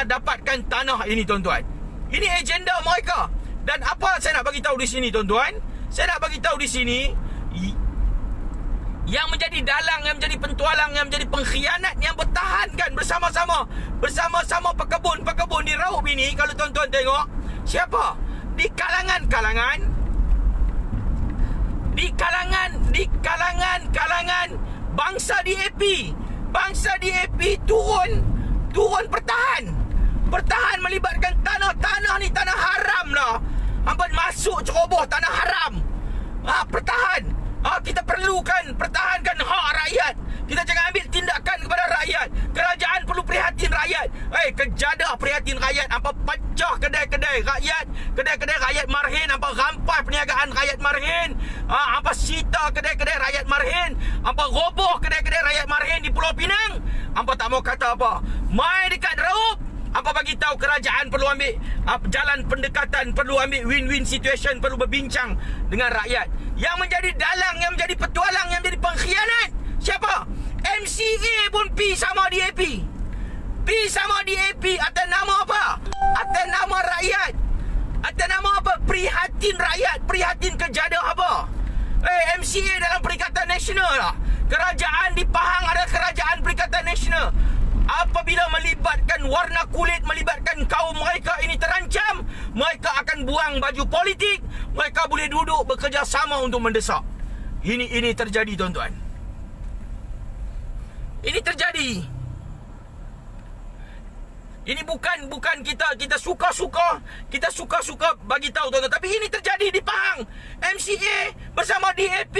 dapatkan tanah ini, tuan-tuan. Ini agenda mereka. Dan apa saya nak bagi tahu di sini, tuan-tuan? Saya nak bagi tahu di sini yang menjadi dalang, yang menjadi pentualang, yang menjadi pengkhianat, yang bertahankan bersama-sama pekebun di Raub ini, kalau tuan-tuan tengok, siapa? Di kalangan bangsa DAP turun bertahan melibatkan tanah ni tanah haram lah. Hampa masuk ceroboh tanah haram. Pertahan. Kita perlukan pertahankan hak rakyat. Kita jangan ambil tindakan kepada rakyat. Kerajaan perlu prihatin rakyat. Kejadah prihatin rakyat. Hampa pecah kedai-kedai rakyat, kedai-kedai rakyat marhin. Hampa rampai perniagaan rakyat marhin. Hampa sita kedai-kedai rakyat marhin. Hampa roboh kedai-kedai rakyat marhin di Pulau Pinang. Hampa tak mau kata apa. Mai dekat Raup, apa bagi tahu kerajaan perlu ambil jalan pendekatan, perlu ambil win-win situation, perlu berbincang dengan rakyat. Yang menjadi dalang, yang menjadi petualang, yang menjadi pengkhianat siapa? MCA pun pi sama DAP. Pi sama DAP atas nama apa? Atas nama rakyat. Atas nama apa? Prihatin rakyat, prihatin kejadah apa? MCA dalam Perikatan Nasional lah. Kerajaan di Pahang adalah kerajaan Perikatan Nasional. Apabila melibatkan warna kulit, melibatkan kaum mereka ini terancam, mereka akan buang baju politik, mereka boleh duduk bekerjasama untuk mendesak. Ini terjadi, tuan-tuan. Ini terjadi. Ini bukan kita suka-suka bagi tahu, tuan-tuan, tapi ini terjadi di Pahang. MCA bersama DAP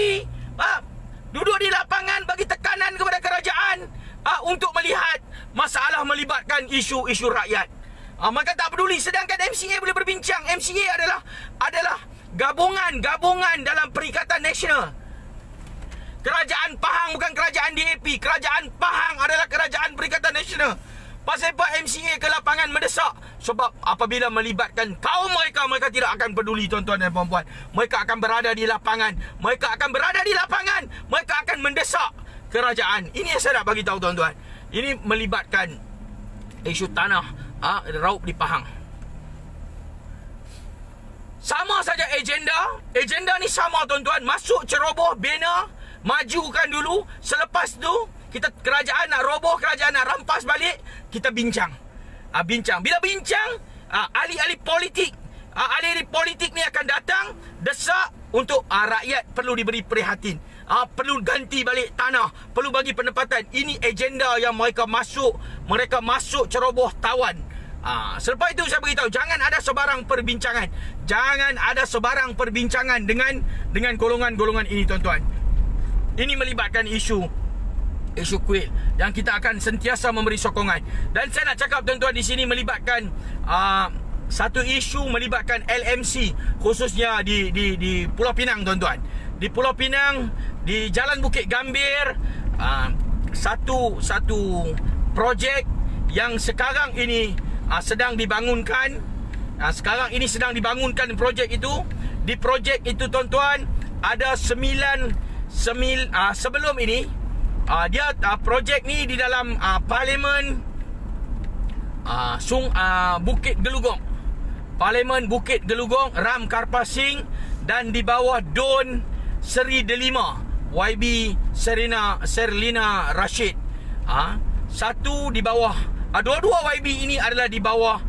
duduk di lapangan bagi tekanan kepada kerajaan untuk melihat masalah melibatkan isu-isu rakyat. Maka tak peduli, sedangkan MCA boleh berbincang. MCA adalah gabungan dalam Perikatan Nasional. Kerajaan Pahang bukan kerajaan DAP. Kerajaan Pahang adalah kerajaan Perikatan Nasional. Pasal apa MCA ke lapangan mendesak? Sebab apabila melibatkan kaum mereka tidak akan peduli, tuan-tuan dan puan-puan. Mereka akan berada di lapangan. Mereka akan mendesak kerajaan. Ini yang saya nak bagi tahu, tuan-tuan. Ini melibatkan isu tanah Raup di Pahang. Sama saja agenda. Agenda ni sama, tuan-tuan. Masuk ceroboh, bina, majukan dulu. Selepas tu kerajaan nak roboh, kerajaan nak rampas balik, kita bincang. Bila bincang, ahli-ahli politik ni akan datang desak untuk rakyat perlu diberi prihatin. Perlu ganti balik tanah, perlu bagi penempatan. Ini agenda yang mereka masuk ceroboh tawan. Selepas itu saya beritahu, jangan ada sebarang perbincangan. Jangan ada sebarang perbincangan dengan golongan-golongan ini, tuan-tuan. Ini melibatkan isu kuil yang kita akan sentiasa memberi sokongan. Dan saya nak cakap, tuan-tuan, di sini melibatkan satu isu melibatkan LMC, khususnya di Pulau Pinang, tuan-tuan. Di Pulau Pinang, di Jalan Bukit Gambir, satu projek yang sekarang ini sedang dibangunkan. Sekarang ini sedang dibangunkan projek itu. Di projek itu, tuan-tuan, ada 9 sebelum ini projek ni di dalam Parlimen Bukit Gelugong. Parlimen Bukit Gelugong, Ram Karpasing, dan di bawah Don Seri Delima, YB Serlina Rashid. Satu di bawah, dua-dua YB ini adalah di bawah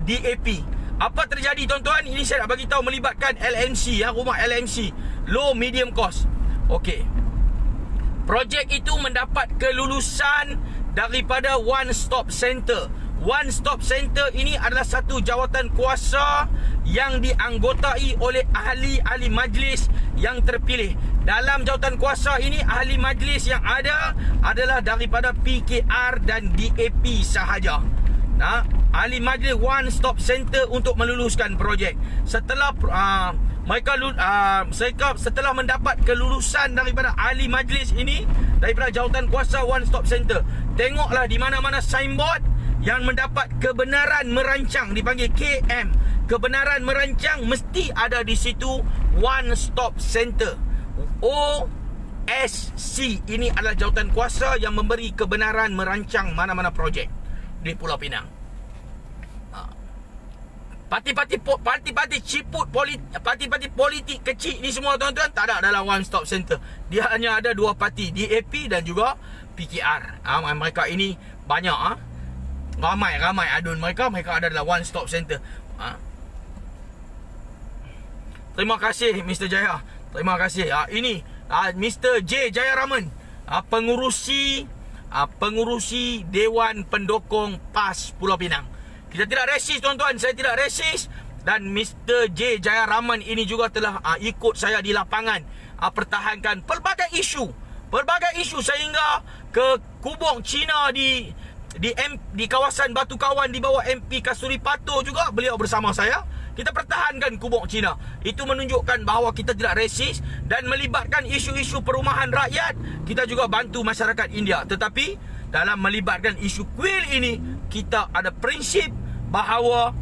DAP. Apa terjadi, tuan-tuan? Ini saya nak bagi tahu melibatkan LMC, rumah LMC, low medium cost. Okey. Projek itu mendapat kelulusan daripada One Stop Center. One Stop Center ini adalah satu jawatan kuasa yang dianggotai oleh ahli-ahli majlis yang terpilih. Dalam jawatan kuasa ini, ahli majlis yang ada adalah daripada PKR dan DAP sahaja. Ahli majlis One Stop Center untuk meluluskan projek. Setelah setelah mendapat kelulusan daripada ahli majlis ini, daripada jawatan kuasa One Stop Center, tengoklah di mana-mana signboard yang mendapat kebenaran merancang, dipanggil KM, kebenaran merancang, mesti ada di situ One Stop Center, OSC. Ini adalah jawatan kuasa yang memberi kebenaran merancang mana-mana projek di Pulau Pinang. Parti-parti ciput parti-parti politik kecil ni semua, tuan-tuan, tak ada dalam One Stop Center. Dia hanya ada dua parti, DAP dan juga PKR. Mereka ini banyak, ramai adun mereka ada dalam One Stop Center. Terima kasih Mr. Jaya. Terima kasih. Ini Mr. J. Jayaraman, pengurusi Dewan Pendokong PAS Pulau Pinang. Kita tidak resis, tuan-tuan. Saya tidak resis. Dan Mr. J. Jayaraman ini juga telah ikut saya di lapangan, pertahankan pelbagai isu sehingga ke Kubong Cina di kawasan Batu Kawan di bawah MP Kasturi Pato juga beliau bersama saya. Kita pertahankan kubur Cina. Itu menunjukkan bahawa kita tidak resis dan melibatkan isu-isu perumahan rakyat. Kita juga bantu masyarakat India. Tetapi dalam melibatkan isu kuil ini, kita ada prinsip bahawa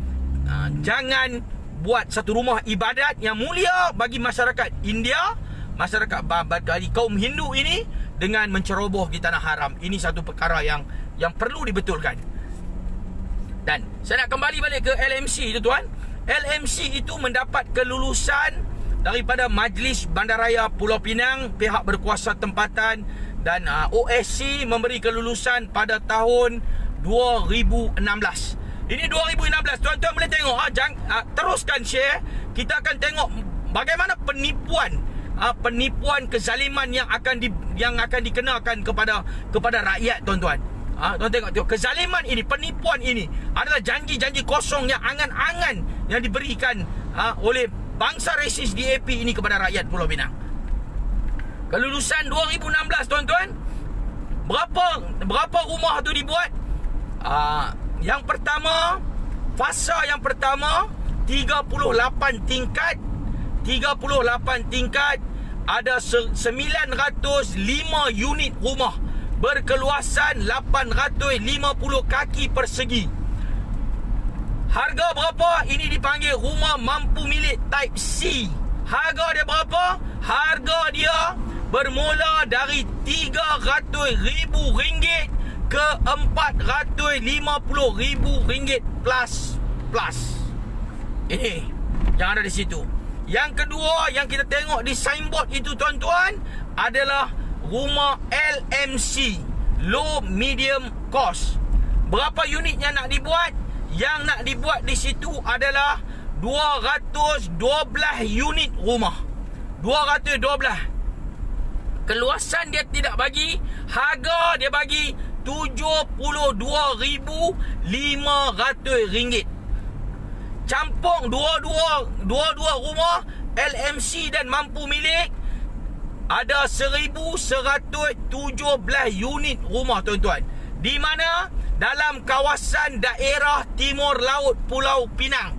jangan buat satu rumah ibadat yang mulia bagi masyarakat India, masyarakat bagi kaum Hindu ini, dengan menceroboh di tanah haram. Ini satu perkara yang perlu dibetulkan. Dan saya nak kembali balik ke LMC itu, tuan. LMC itu mendapat kelulusan daripada Majlis Bandaraya Pulau Pinang, pihak berkuasa tempatan, dan OSC memberi kelulusan pada tahun 2016. Ini 2016. Tuan-tuan boleh tengok, teruskan share. Kita akan tengok bagaimana penipuan kezaliman yang akan dikenakan kepada rakyat, tuan-tuan. Tuan tengok kezaliman ini, penipuan ini adalah janji-janji kosong yang angan-angan yang diberikan oleh bangsa resis DAP ini kepada rakyat Pulau Pinang. Kelulusan 2016, tuan-tuan. Berapa rumah tu dibuat? Yang pertama, fasa yang pertama 38 tingkat. 38 tingkat, ada 905 unit rumah berkeluasan 850 kaki persegi. Harga berapa? Ini dipanggil rumah mampu milik Type C. Harga dia berapa? Harga dia bermula dari RM300,000 ke RM450,000 plus. Ini yang ada di situ. Yang kedua yang kita tengok di signboard itu, tuan-tuan, adalah rumah LMC, low medium cost. Berapa unit yang nak dibuat? Yang nak dibuat di situ adalah 212 unit rumah. 212. Keluasan dia tidak bagi, harga dia bagi RM72,500. Campur dua-dua rumah LMC dan mampu milik, ada 1,117 unit rumah, tuan-tuan. Di mana? Dalam kawasan daerah Timur Laut Pulau Pinang.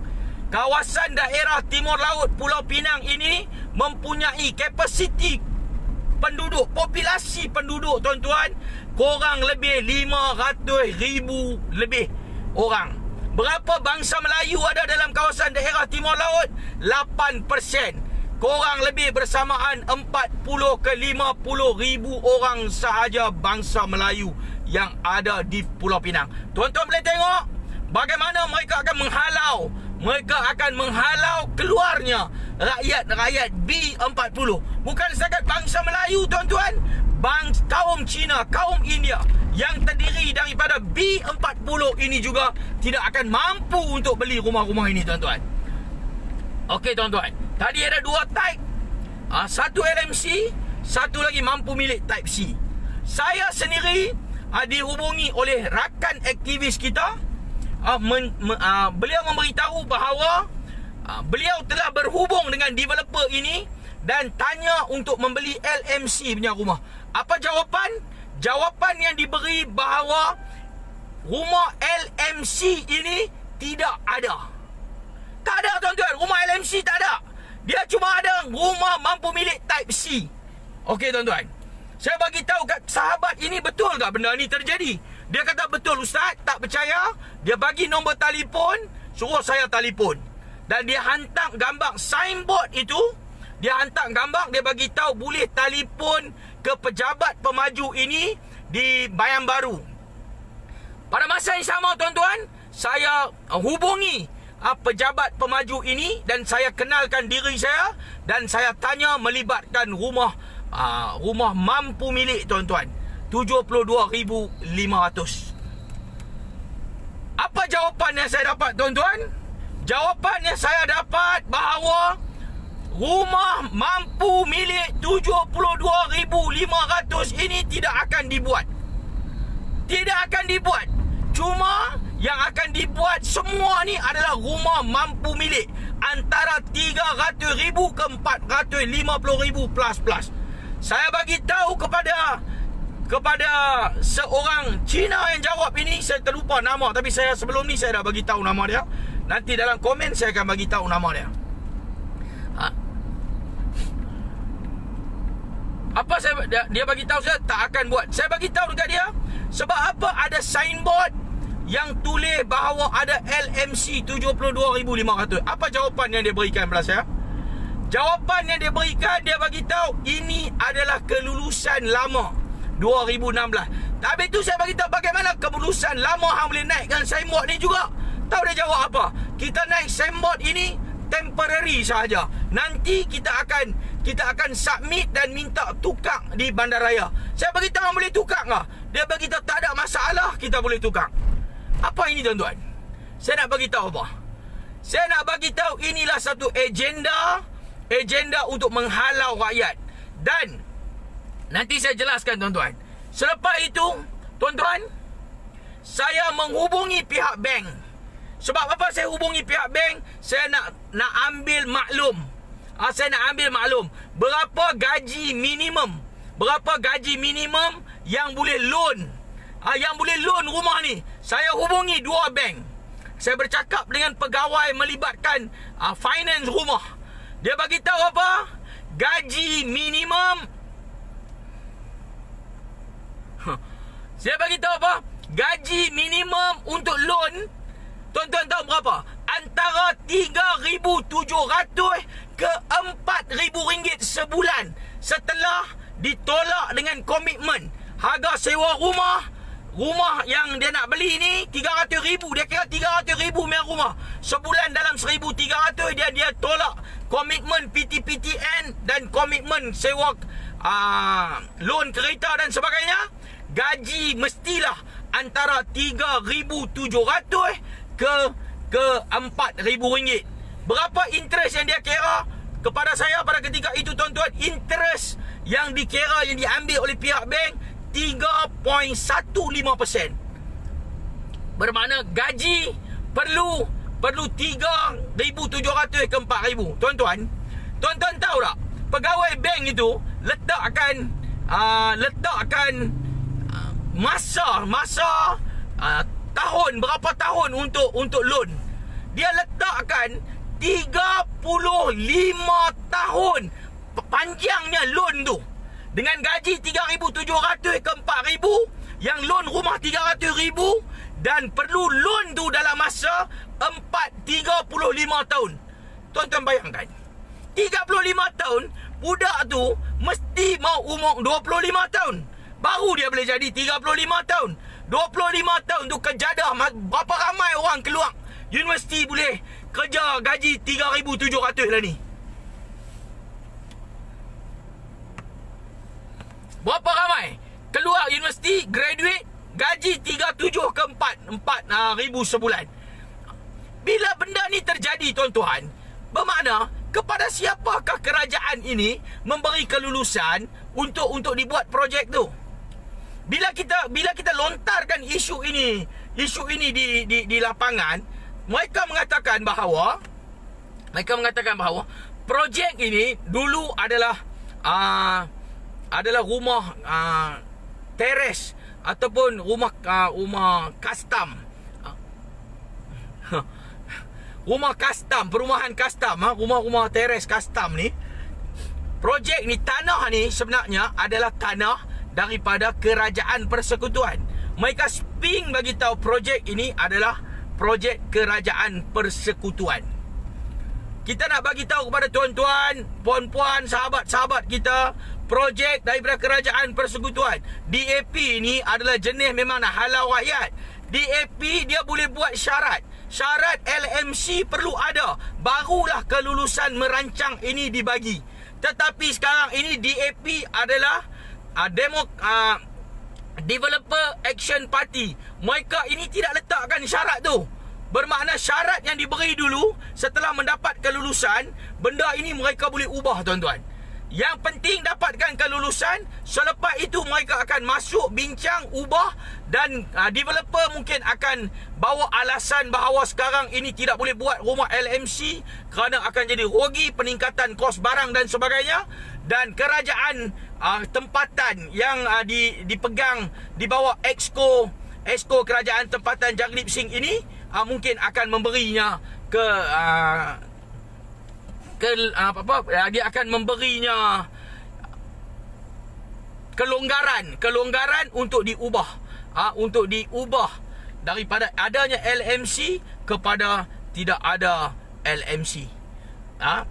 Kawasan daerah Timur Laut Pulau Pinang ini mempunyai kapasiti penduduk, populasi penduduk, tuan-tuan, kurang lebih 500,000 lebih orang. Berapa bangsa Melayu ada dalam kawasan daerah Timur Laut? 8%. Korang lebih bersamaan 40 ke 50 ribu orang sahaja bangsa Melayu yang ada di Pulau Pinang. Tuan-tuan boleh tengok bagaimana mereka akan menghalau. Mereka akan menghalau keluarnya rakyat B40. Bukan setakat bangsa Melayu, tuan-tuan. Kaum Cina, kaum India yang terdiri daripada B40 ini juga tidak akan mampu untuk beli rumah-rumah ini, tuan-tuan. Okey, tuan-tuan. Tadi ada dua type. Satu LMC, satu lagi mampu milik Type C. Saya sendiri dihubungi oleh rakan aktivis kita. Beliau memberitahu bahawa beliau telah berhubung dengan developer ini dan tanya untuk membeli LMC punya rumah. Apa jawapan? Jawapan yang diberi bahawa rumah LMC ini tidak ada. Tak ada, tuan-tuan. Rumah LMC tak ada. Dia cuma ada rumah mampu milik Type C. Okey, tuan-tuan. Saya bagi tahu kat sahabat ini, betul tak benda ni terjadi? Dia kata betul, Ustaz. Tak percaya. Dia bagi nombor telefon, suruh saya telefon. Dan dia hantar gambar signboard itu. Dia hantar gambar, dia bagi tahu boleh telefon ke pejabat pemaju ini di Bayan Baru. Pada masa yang sama, tuan-tuan, saya hubungi pejabat pemaju ini dan saya kenalkan diri saya dan saya tanya melibatkan rumah mampu milik, tuan-tuan, 72,500. Apa jawapan yang saya dapat, tuan-tuan? Jawapan yang saya dapat bahawa rumah mampu milik 72,500 ini tidak akan dibuat. Tidak akan dibuat. Cuma yang akan dibuat semua ni adalah rumah mampu milik antara 300,000 ke 450,000 plus. Saya bagi tahu kepada seorang Cina yang jawab ini. Saya terlupa nama, tapi sebelum ni saya dah bagi tahu nama dia. Nanti dalam komen saya akan bagi tahu nama dia. Apa dia bagi tahu saya tak akan buat. Saya bagi tahu dekat dia sebab apa ada signboard yang tulis bahawa ada LMC 72,500. Apa jawapan yang dia berikan kepada saya? Jawapan yang dia berikan, dia bagi tahu ini adalah kelulusan lama 2016. Habis tu saya bagi tahu bagaimana kelulusan lama hang boleh naikkan signboard ni juga. Tahu dia jawab apa? Kita naik signboard ini temporary sahaja. Nanti kita akan submit dan minta tukar di bandaraya. Saya bagi tahu boleh tukar ke? Dia bagi tahu tak ada masalah, kita boleh tukar. Apa ini tuan-tuan? Saya nak bagi tahu apa? Saya nak bagi tahu inilah satu agenda untuk menghalau rakyat. Dan nanti saya jelaskan tuan-tuan. Selepas itu, tuan-tuan, saya menghubungi pihak bank. Sebab apa saya hubungi pihak bank? Saya nak ambil maklum. Saya nak ambil maklum berapa gaji minimum. Berapa gaji minimum yang boleh loan. Yang boleh loan rumah ni. Saya hubungi dua bank. Saya bercakap dengan pegawai melibatkan finance rumah. Dia bagi tahu apa? Gaji minimum. Saya bagi tahu apa? Gaji minimum untuk loan, tuan-tuan tahu berapa? Antara 3,700 ke 4,000 ringgit sebulan. Setelah ditolak dengan komitmen harga sewa rumah yang dia nak beli ni 300,000. Dia kira 300,000 punya rumah. Sebulan dalam 1,300 dia tolak komitmen PTPTN dan komitmen sewa loan kereta dan sebagainya. Gaji mestilah antara 3,700 ke 4,000 ringgit. Berapa interest yang dia kira kepada saya pada ketika itu tuan-tuan? Interest yang dikira, yang diambil oleh pihak bank 3.15%. Bermakna gaji perlu 3,700 ke 4,000. Tuan-tuan tahu tak? Pegawai bank itu letakkan masa tahun, berapa tahun untuk loan. Dia letakkan 35 tahun panjangnya loan tu. Dengan gaji 3,700 ke 4,000, yang loan rumah 300,000 dan perlu loan tu dalam masa 35 tahun. Tuan-tuan bayangkan, 35 tahun, budak tu mesti mau umur 25 tahun. Baru dia boleh jadi 35 tahun. 25 tahun tu kejadah. Berapa ramai orang keluar universiti boleh kerja gaji 3,700 lah ni? Berapa ramai keluar universiti, graduate, gaji 37 ke 4,000 sebulan? Bila benda ni terjadi tuan-tuan, bermakna kepada siapakah kerajaan ini memberi kelulusan untuk dibuat projek tu? Bila kita lontarkan isu ini di lapangan, mereka mengatakan bahawa projek ini dulu adalah rumah teres ataupun rumah custom. Rumah custom, perumahan custom, rumah teres custom ni. Projek ni, tanah ni sebenarnya adalah tanah daripada kerajaan persekutuan. Mereka spin bagi tahu projek ini adalah projek kerajaan persekutuan. Kita nak bagi tahu kepada tuan-tuan, puan-puan, sahabat-sahabat kita, projek daripada kerajaan persekutuan. DAP ni adalah jenis memang nak halau rakyat. DAP dia boleh buat syarat. Syarat LMC perlu ada, barulah kelulusan merancang ini dibagi. Tetapi sekarang ini DAP adalah Developer Action Party. Mereka ini tidak letakkan syarat tu. Bermakna syarat yang diberi dulu, setelah mendapat kelulusan, benda ini mereka boleh ubah tuan-tuan. Yang penting dapatkan kelulusan. Selepas itu mereka akan masuk bincang, ubah. Dan developer mungkin akan bawa alasan bahawa sekarang ini tidak boleh buat rumah LMC kerana akan jadi rugi, peningkatan kos barang dan sebagainya. Dan kerajaan tempatan yang dipegang di bawah Exco Exco Kerajaan Tempatan Jaglip Singh ini mungkin akan memberinya dia akan memberinya kelonggaran untuk diubah daripada adanya LMC kepada tidak ada LMC.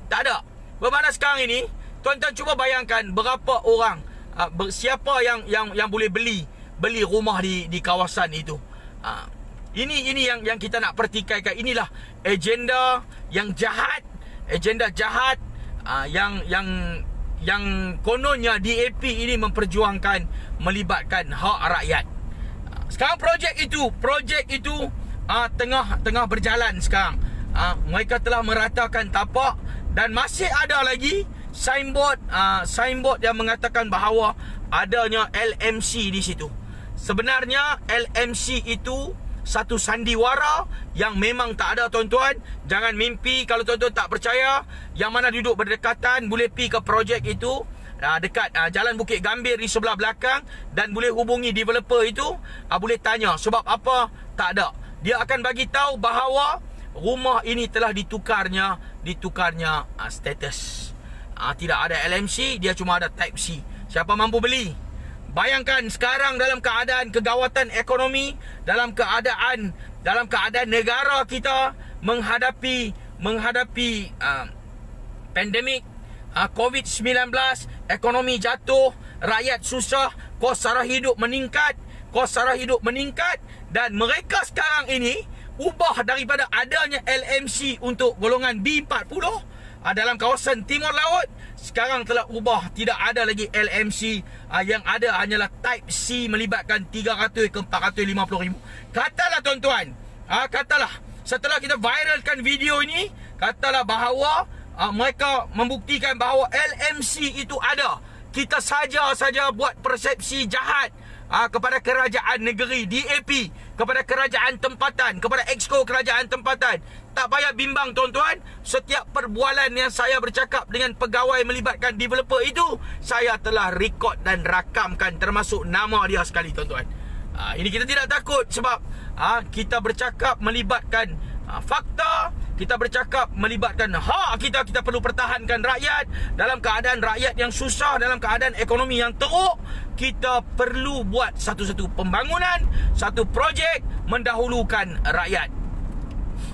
Tak ada. Bermakna sekarang ini, tuan-tuan cuba bayangkan berapa orang, siapa yang boleh beli rumah di kawasan itu. Ini yang kita nak pertikaikan. Inilah agenda yang jahat, yang kononnya DAP ini memperjuangkan melibatkan hak rakyat. Sekarang projek itu tengah berjalan sekarang. Mereka telah meratakan tapak dan masih ada lagi signboard yang mengatakan bahawa adanya LMC di situ. Sebenarnya LMC itu satu sandiwara yang memang tak ada, tuan-tuan. Jangan mimpi. Kalau tuan-tuan tak percaya, yang mana duduk berdekatan boleh pergi ke projek itu dekat Jalan Bukit Gambir di sebelah belakang, dan boleh hubungi developer itu. Boleh tanya sebab apa tak ada. Dia akan bagi tahu bahawa rumah ini telah ditukarnya status. Tidak ada LMC, dia cuma ada Type C. Siapa mampu beli? Bayangkan sekarang dalam keadaan kegawatan ekonomi, dalam keadaan negara kita menghadapi pandemik COVID-19, ekonomi jatuh, rakyat susah, kos sara hidup meningkat, dan mereka sekarang ini ubah daripada adanya LMC untuk golongan B40 dalam kawasan Timur Laut, sekarang telah ubah, tidak ada lagi LMC. Yang ada hanyalah Type C melibatkan 300 ke 450 ribu. Katalah tuan-tuan, setelah kita viralkan video ini, katalah bahawa mereka membuktikan bahawa LMC itu ada. Kita saja buat persepsi jahat kepada kerajaan negeri DAP, kepada kerajaan tempatan, kepada Exco Kerajaan Tempatan. Tak payah bimbang, tuan-tuan. Setiap perbualan yang saya bercakap dengan pegawai melibatkan developer itu, saya telah rekod dan rakamkan, termasuk nama dia sekali, tuan-tuan. Ini kita tidak takut sebab kita bercakap melibatkan fakta. Kita bercakap melibatkan hak kita. Kita perlu pertahankan rakyat. Dalam keadaan rakyat yang susah, dalam keadaan ekonomi yang teruk, kita perlu buat satu-satu pembangunan, satu projek mendahulukan rakyat.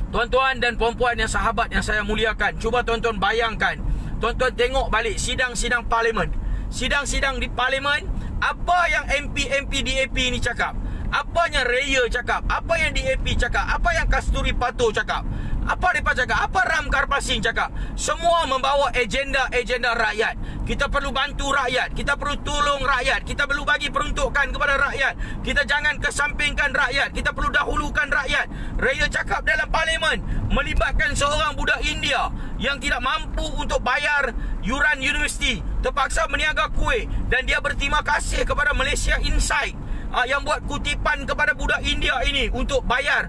Tuan-tuan dan puan-puan yang sahabat yang saya muliakan, cuba tuan-tuan bayangkan. Tuan-tuan tengok balik sidang-sidang parlimen. Sidang-sidang di parlimen, apa yang MP DAP ni cakap? Apa yang Raya cakap? Apa yang DAP cakap? Apa yang Kasturi Pato cakap? Apa mereka cakap? Apa Ram Karpal Singh cakap? Semua membawa agenda rakyat. Kita perlu bantu rakyat. Kita perlu tolong rakyat. Kita perlu bagi peruntukan kepada rakyat. Kita jangan kesampingkan rakyat. Kita perlu dahulukan rakyat. Raya cakap dalam parlimen, melibatkan seorang budak India yang tidak mampu untuk bayar yuran universiti, terpaksa meniaga kuih, dan dia berterima kasih kepada Malaysia Insight yang buat kutipan kepada budak India ini untuk bayar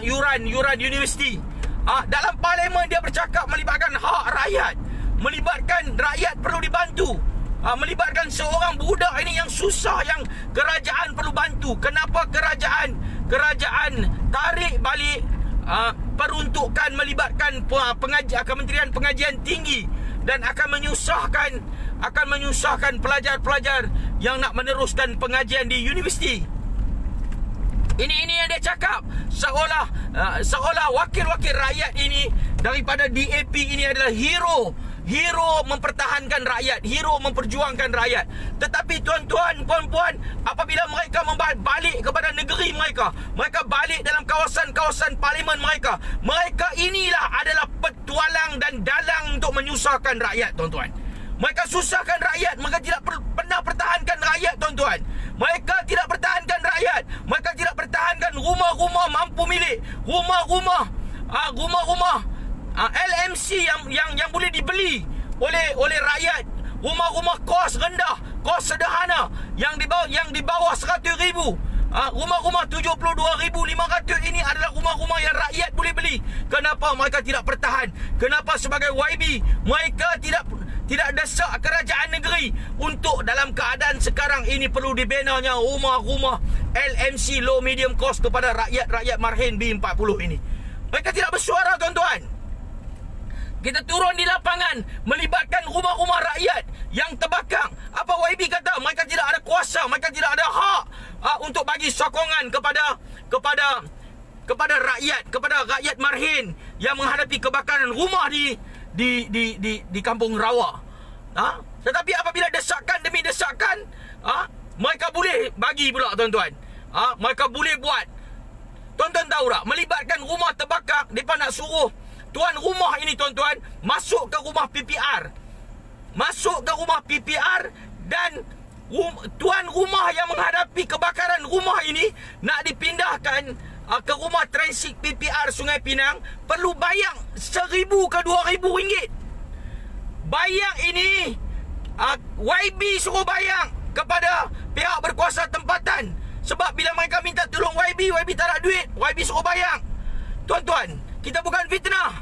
yuran universiti. Dalam parlimen dia bercakap melibatkan hak rakyat, melibatkan rakyat perlu dibantu, melibatkan seorang budak ini yang susah, yang kerajaan perlu bantu. Kenapa kerajaan tarik balik peruntukan melibatkan Kementerian Pengajian Tinggi, dan akan menyusahkan pelajar-pelajar yang nak meneruskan pengajian di universiti. Ini yang dia cakap, seolah wakil-wakil rakyat ini daripada DAP ini adalah hero mempertahankan rakyat, hero memperjuangkan rakyat. Tetapi tuan-tuan, puan-puan, apabila mereka balik kepada negeri mereka balik dalam kawasan-kawasan parlimen mereka inilah adalah petualang dan dalang untuk menyusahkan rakyat, tuan-tuan. Mereka susahkan rakyat. Mereka tidak pernah pertahankan rakyat, tuan-tuan. Mereka tidak pertahankan rakyat. Mereka tidak pertahankan rumah-rumah mampu milik, rumah-rumah LMC yang boleh dibeli oleh rakyat, rumah-rumah kos rendah, kos sederhana yang di bawah 100,000, rumah-rumah 72,500 ini adalah rumah-rumah yang rakyat boleh beli. Kenapa mereka tidak pertahan? Kenapa sebagai YB mereka tidak desak kerajaan negeri untuk dalam keadaan sekarang ini perlu dibinanya rumah-rumah LMC low medium cost kepada rakyat Marhin B40 ini. Mereka tidak bersuara, tuan-tuan. Kita turun di lapangan melibatkan rumah-rumah rakyat yang terbakar. Apa YB kata? Mereka tidak ada kuasa, mereka tidak ada hak untuk bagi sokongan kepada rakyat Marhin yang menghadapi kebakaran rumah di Kampung Rawa. Tetapi apabila desakan demi desakan, mereka boleh bagi pula, tuan-tuan. Mereka boleh buat. Tuan-tuan tahu tak, melibatkan rumah terbakar, mereka nak suruh tuan rumah ini, tuan-tuan, masuk ke rumah PPR. Masuk ke rumah PPR dan tuan rumah yang menghadapi kebakaran rumah ini nak dipindahkan ke rumah transit PPR Sungai Pinang, perlu bayar 1,000 ke 2,000 ringgit. Bayar ini YB suruh bayar kepada pihak berkuasa tempatan. Sebab bila mereka minta tolong YB tak ada duit, YB suruh bayar. Tuan-tuan, kita bukan fitnah.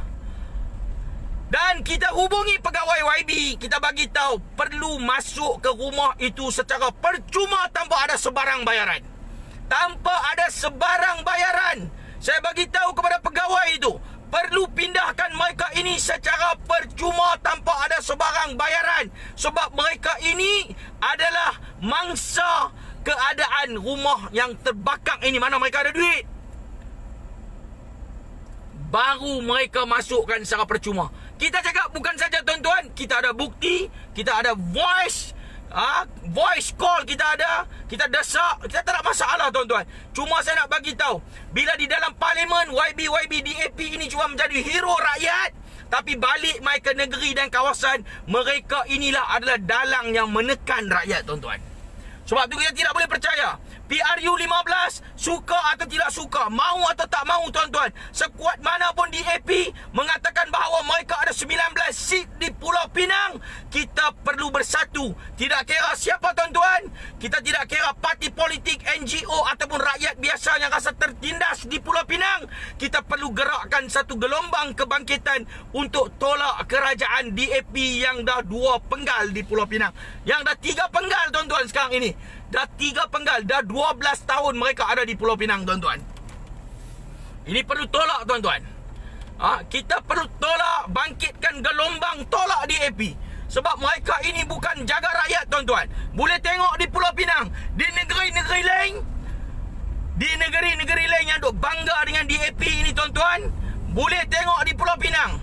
Dan kita hubungi pegawai YB, kita bagi tahu perlu masuk ke rumah itu secara percuma tanpa ada sebarang bayaran. Tanpa ada sebarang bayaran. Saya bagi tahu kepada pegawai itu, perlu pindahkan mereka ini secara percuma tanpa ada sebarang bayaran. Sebab mereka ini adalah mangsa keadaan rumah yang terbakar ini. Mana mereka ada duit, baru mereka masukkan secara percuma. Kita cakap bukan saja, tuan-tuan, kita ada bukti, kita ada voice call, kita ada, kita desak, kita tak ada masalah, tuan-tuan. Cuma saya nak bagi tahu, bila di dalam parlimen YB DAP ini cuma menjadi hero rakyat, tapi balik mai ke negeri dan kawasan, mereka inilah adalah dalang yang menekan rakyat, tuan-tuan. Sebab tu kita tidak boleh percaya. PRU 15 suka atau tidak suka, mau atau tak mau, tuan-tuan, sekuat mana pun DAP mengatakan bahawa mereka ada 19 seat di Pulau Pinang, kita perlu bersatu. Tidak kira siapa, tuan-tuan. Kita tidak kira parti politik, NGO ataupun rakyat biasa yang rasa tertindas di Pulau Pinang. Kita perlu gerakkan satu gelombang kebangkitan untuk tolak kerajaan DAP yang dah 2 penggal di Pulau Pinang, yang dah 3 penggal, tuan-tuan. Sekarang ini dah 3 penggal, dah 12 tahun mereka ada di Pulau Pinang, tuan-tuan. Ini perlu tolak, tuan-tuan. Kita perlu tolak, bangkitkan gelombang tolak DAP. Sebab mereka ini bukan jaga rakyat, tuan-tuan. Boleh tengok di Pulau Pinang, di negeri-negeri lain, di negeri-negeri lain yang duk bangga dengan DAP ini, tuan-tuan, boleh tengok di Pulau Pinang.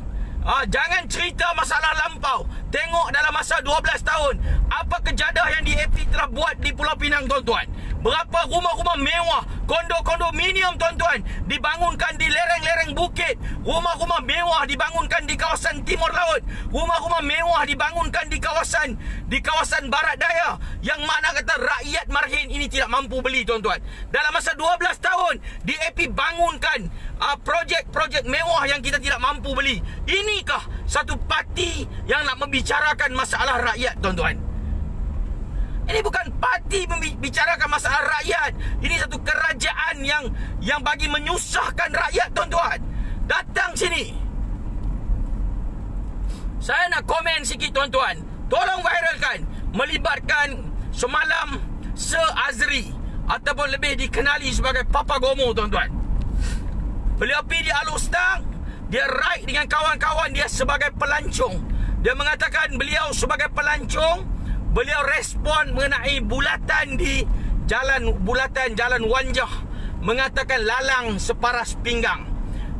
Jangan cerita masalah lampau. Tengok dalam masa 12 tahun apa kejadah yang DAP telah buat di Pulau Pinang, tuan-tuan. Berapa rumah-rumah mewah, kondominium, tuan-tuan, dibangunkan di lereng-lereng bukit. Rumah-rumah mewah dibangunkan di kawasan timur laut. Rumah-rumah mewah dibangunkan di kawasan barat daya, yang mana kata rakyat Marhin ini tidak mampu beli, tuan-tuan. Dalam masa 12 tahun DAP bangunkan projek-projek mewah yang kita tidak mampu beli. Inikah satu parti yang nak membicarakan masalah rakyat, tuan-tuan? Ini bukan parti membicarakan masalah rakyat. Ini satu kerajaan yang bagi menyusahkan rakyat, tuan-tuan. Datang sini. Saya nak komen sikit, tuan-tuan. Tolong viralkan. Melibatkan semalam Sir Azri, ataupun lebih dikenali sebagai Papa Gomo, tuan-tuan. Beliau pergi di Alustang. Dia ride dengan kawan-kawan dia sebagai pelancong. Dia mengatakan beliau sebagai pelancong, beliau respon mengenai bulatan jalan Wanjah, mengatakan lalang separas pinggang.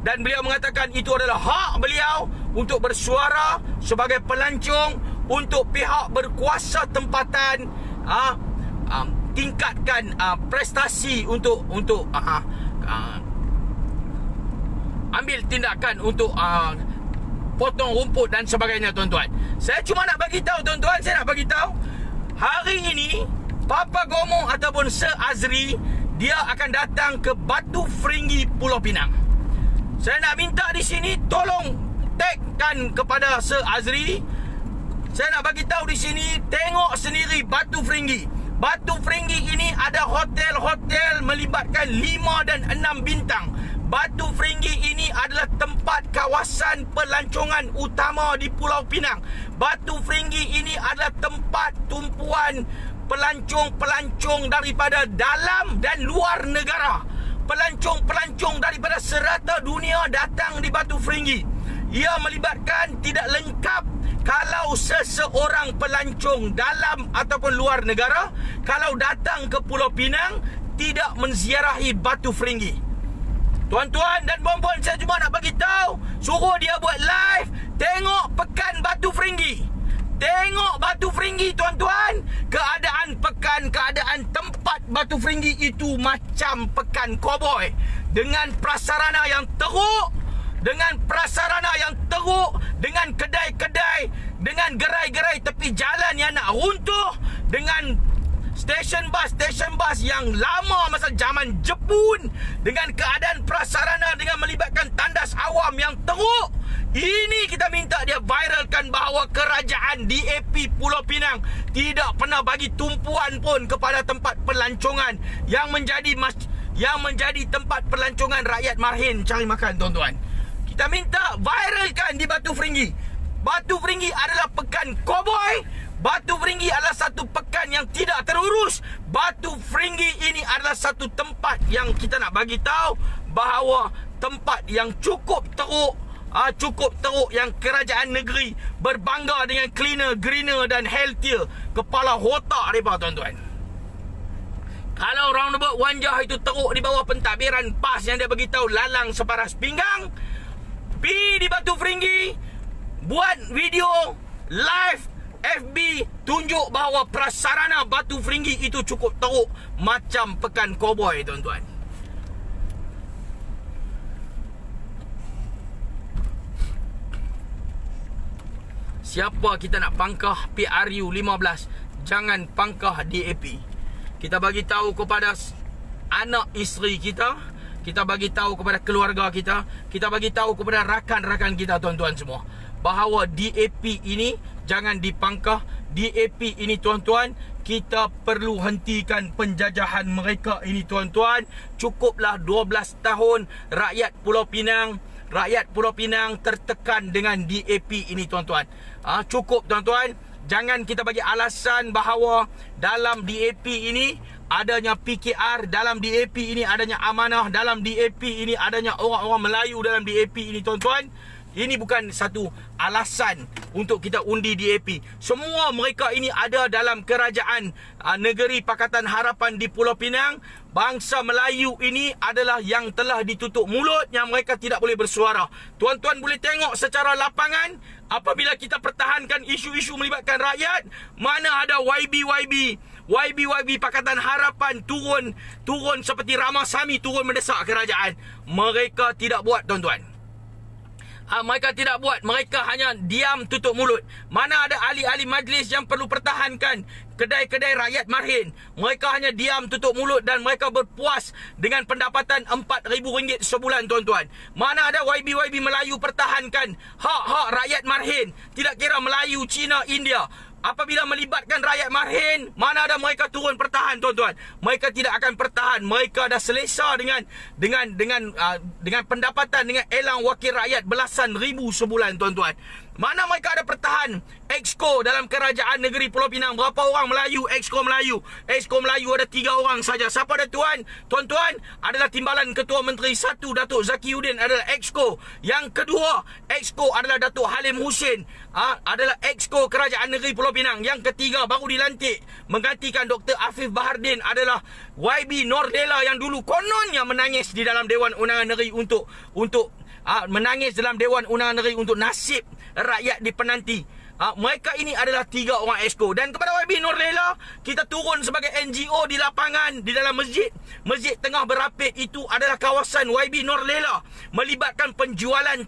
Dan beliau mengatakan itu adalah hak beliau untuk bersuara sebagai pelancong untuk pihak berkuasa tempatan tingkatkan prestasi untuk ambil tindakan untuk potong rumput dan sebagainya, tuan-tuan. Saya cuma nak bagi tahu, tuan-tuan, saya nak bagi tahu hari ini Papa Gomo ataupun Sir Azri, dia akan datang ke Batu Feringgi, Pulau Pinang. Saya nak minta di sini tolong tagkan kepada Sir Azri. Saya nak bagi tahu di sini, tengok sendiri Batu Feringgi. Batu Feringgi ini ada hotel-hotel melibatkan 5 dan 6 bintang. Batu Feringgi ini adalah tempat kawasan pelancongan utama di Pulau Pinang. Batu Feringgi ini adalah tempat tumpuan pelancong-pelancong daripada dalam dan luar negara. Pelancong-pelancong daripada serata dunia datang di Batu Feringgi. Ia melibatkan tidak lengkap kalau seseorang pelancong dalam ataupun luar negara, kalau datang ke Pulau Pinang, tidak menziarahi Batu Feringgi. Tuan-tuan dan puan-puan, saya cuma nak bagi tahu, suruh dia buat live, tengok pekan Batu Feringgi. Tengok Batu Feringgi, tuan-tuan. Keadaan pekan, keadaan tempat Batu Feringgi itu macam pekan koboi. Dengan prasarana yang teruk, dengan kedai-kedai, dengan gerai-gerai tepi jalan yang nak runtuh, dengan stesen bas yang lama masa zaman Jepun, dengan keadaan prasarana dengan melibatkan tandas awam yang teruk. Ini kita minta dia viralkan bahawa kerajaan DAP Pulau Pinang tidak pernah bagi tumpuan pun kepada tempat pelancongan yang menjadi tempat pelancongan rakyat marhin cari makan, tuan-tuan. Kita minta viralkan di Batu Feringgi. Batu Feringgi adalah pekan koboi. Batu Feringgi adalah satu pekan yang tidak terurus. Batu Feringgi ini adalah satu tempat yang kita nak bagi tahu bahawa tempat yang cukup teruk, yang kerajaan negeri berbangga dengan cleaner, greener dan healthier. Kepala otak mereka, tuan-tuan. Kalau roundabout Wanjah itu teruk di bawah pentadbiran PAS yang dia beritahu lalang separas pinggang, pergi di Batu Feringgi, buat video live FB, tunjuk bahawa prasarana Batu Feringgi itu cukup teruk macam pekan koboi, tuan-tuan. Siapa kita nak pangkah PRU 15, jangan pangkah DAP. Kita bagi tahu kepada anak isteri kita, kita bagi tahu kepada keluarga kita, kita bagi tahu kepada rakan-rakan kita, tuan-tuan semua, bahawa DAP ini jangan dipangkah. DAP ini, tuan-tuan, kita perlu hentikan penjajahan mereka ini, tuan-tuan. Cukuplah 12 tahun rakyat Pulau Pinang tertekan dengan DAP ini, tuan-tuan. Cukup, tuan-tuan. Jangan kita bagi alasan bahawa dalam DAP ini adanya PKR, dalam DAP ini adanya amanah, dalam DAP ini adanya orang-orang Melayu dalam DAP ini, tuan-tuan. Ini bukan satu alasan untuk kita undi DAP. Semua mereka ini ada dalam kerajaan negeri Pakatan Harapan di Pulau Pinang. Bangsa Melayu ini adalah yang telah ditutup mulut, yang mereka tidak boleh bersuara. Tuan-tuan boleh tengok secara lapangan, apabila kita pertahankan isu-isu melibatkan rakyat, mana ada YB Pakatan Harapan turun seperti Ramasamy turun mendesak kerajaan. Mereka tidak buat, tuan-tuan. Mereka tidak buat. Mereka hanya diam tutup mulut. Mana ada ahli-ahli majlis yang perlu pertahankan kedai-kedai rakyat marhin. Mereka hanya diam tutup mulut dan mereka berpuas dengan pendapatan RM4,000 sebulan, tuan-tuan. Mana ada YB Melayu pertahankan hak-hak rakyat marhin, tidak kira Melayu, Cina, India. Apabila melibatkan rakyat marhin, mana ada mereka turun pertahan, tuan-tuan. Mereka tidak akan pertahan. Mereka dah selesa dengan pendapatan, dengan elang wakil rakyat belasan ribu sebulan, tuan-tuan. Mana mereka ada pertahan Exco dalam kerajaan negeri Pulau Pinang. Berapa orang Melayu, Exco Melayu? Exco Melayu ada 3 orang saja. Siapa ada, tuan? Tuan-tuan, adalah timbalan Ketua Menteri 1 Datuk Zaki Udin adalah Exco. Yang kedua, Exco adalah Datuk Halim Hussein, adalah Exco kerajaan negeri Pulau Pinang. Yang ketiga baru dilantik menggantikan Dr. Afif Bahardin adalah YB Nordela yang dulu kononnya menangis di dalam Dewan Undangan Negeri untuk menangis dalam Dewan Undangan Negeri untuk nasib rakyat di penanti. Mereka ini adalah 3 orang exco. Dan kepada YB Nordela, kita turun sebagai NGO di lapangan, di dalam masjid. Masjid Tengah Berapit itu adalah kawasan YB Nordela, melibatkan penjualan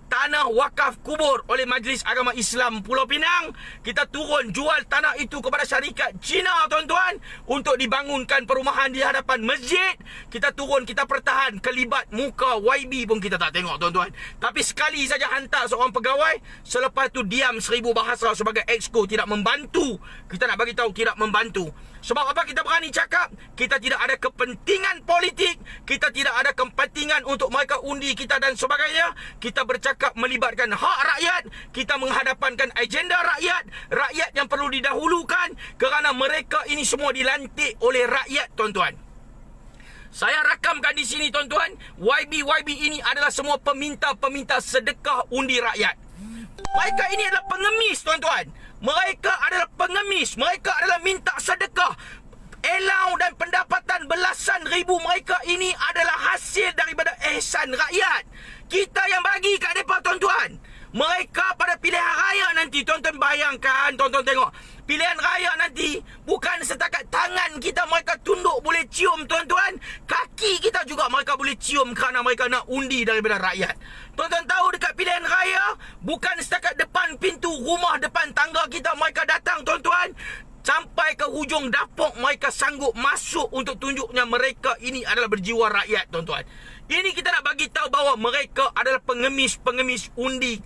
tanah wakaf kubur oleh Majlis Agama Islam Pulau Pinang. Kita turun jual tanah itu kepada syarikat Cina, tuan-tuan, untuk dibangunkan perumahan di hadapan masjid. Kita turun, kita pertahan. Kelibat muka YB pun kita tak tengok, tuan-tuan. Tapi sekali saja hantar seorang pegawai, selepas tu diam 1000 bahasa sebagai exco, tidak membantu. Kita nak bagi tahu tidak membantu. Sebab apa kita berani cakap? Kita tidak ada kepentingan politik, kita tidak ada kepentingan untuk mereka undi kita dan sebagainya. Kita bercakap melibatkan hak rakyat, kita menghadapankan agenda rakyat, rakyat yang perlu didahulukan kerana mereka ini semua dilantik oleh rakyat, tuan-tuan. Saya rakamkan di sini, tuan-tuan. YB ini adalah semua peminta-peminta sedekah undi rakyat. Mereka ini adalah pengemis, tuan-tuan. Mereka adalah pengemis. Mereka adalah minta sedekah. Elau dan pendapatan belasan ribu mereka ini adalah hasil daripada ihsan rakyat. Kita yang bagi kat mereka, tuan-tuan. Mereka pada pilihan raya nanti, tuan-tuan bayangkan, tuan-tuan tengok. Pilihan raya nanti bukan setakat tangan kita mereka tunduk boleh cium, tuan-tuan. Kaki kita juga mereka boleh cium kerana mereka nak undi daripada rakyat. Tuan-tuan tahu dekat pilihan raya bukan setakat depan pintu rumah, depan tangga kita mereka datang, tuan-tuan. Sampai ke hujung dapur mereka sanggup masuk untuk tunjuknya mereka ini adalah berjiwa rakyat, tuan-tuan. Ini kita nak bagi tahu bahawa mereka adalah pengemis-pengemis undi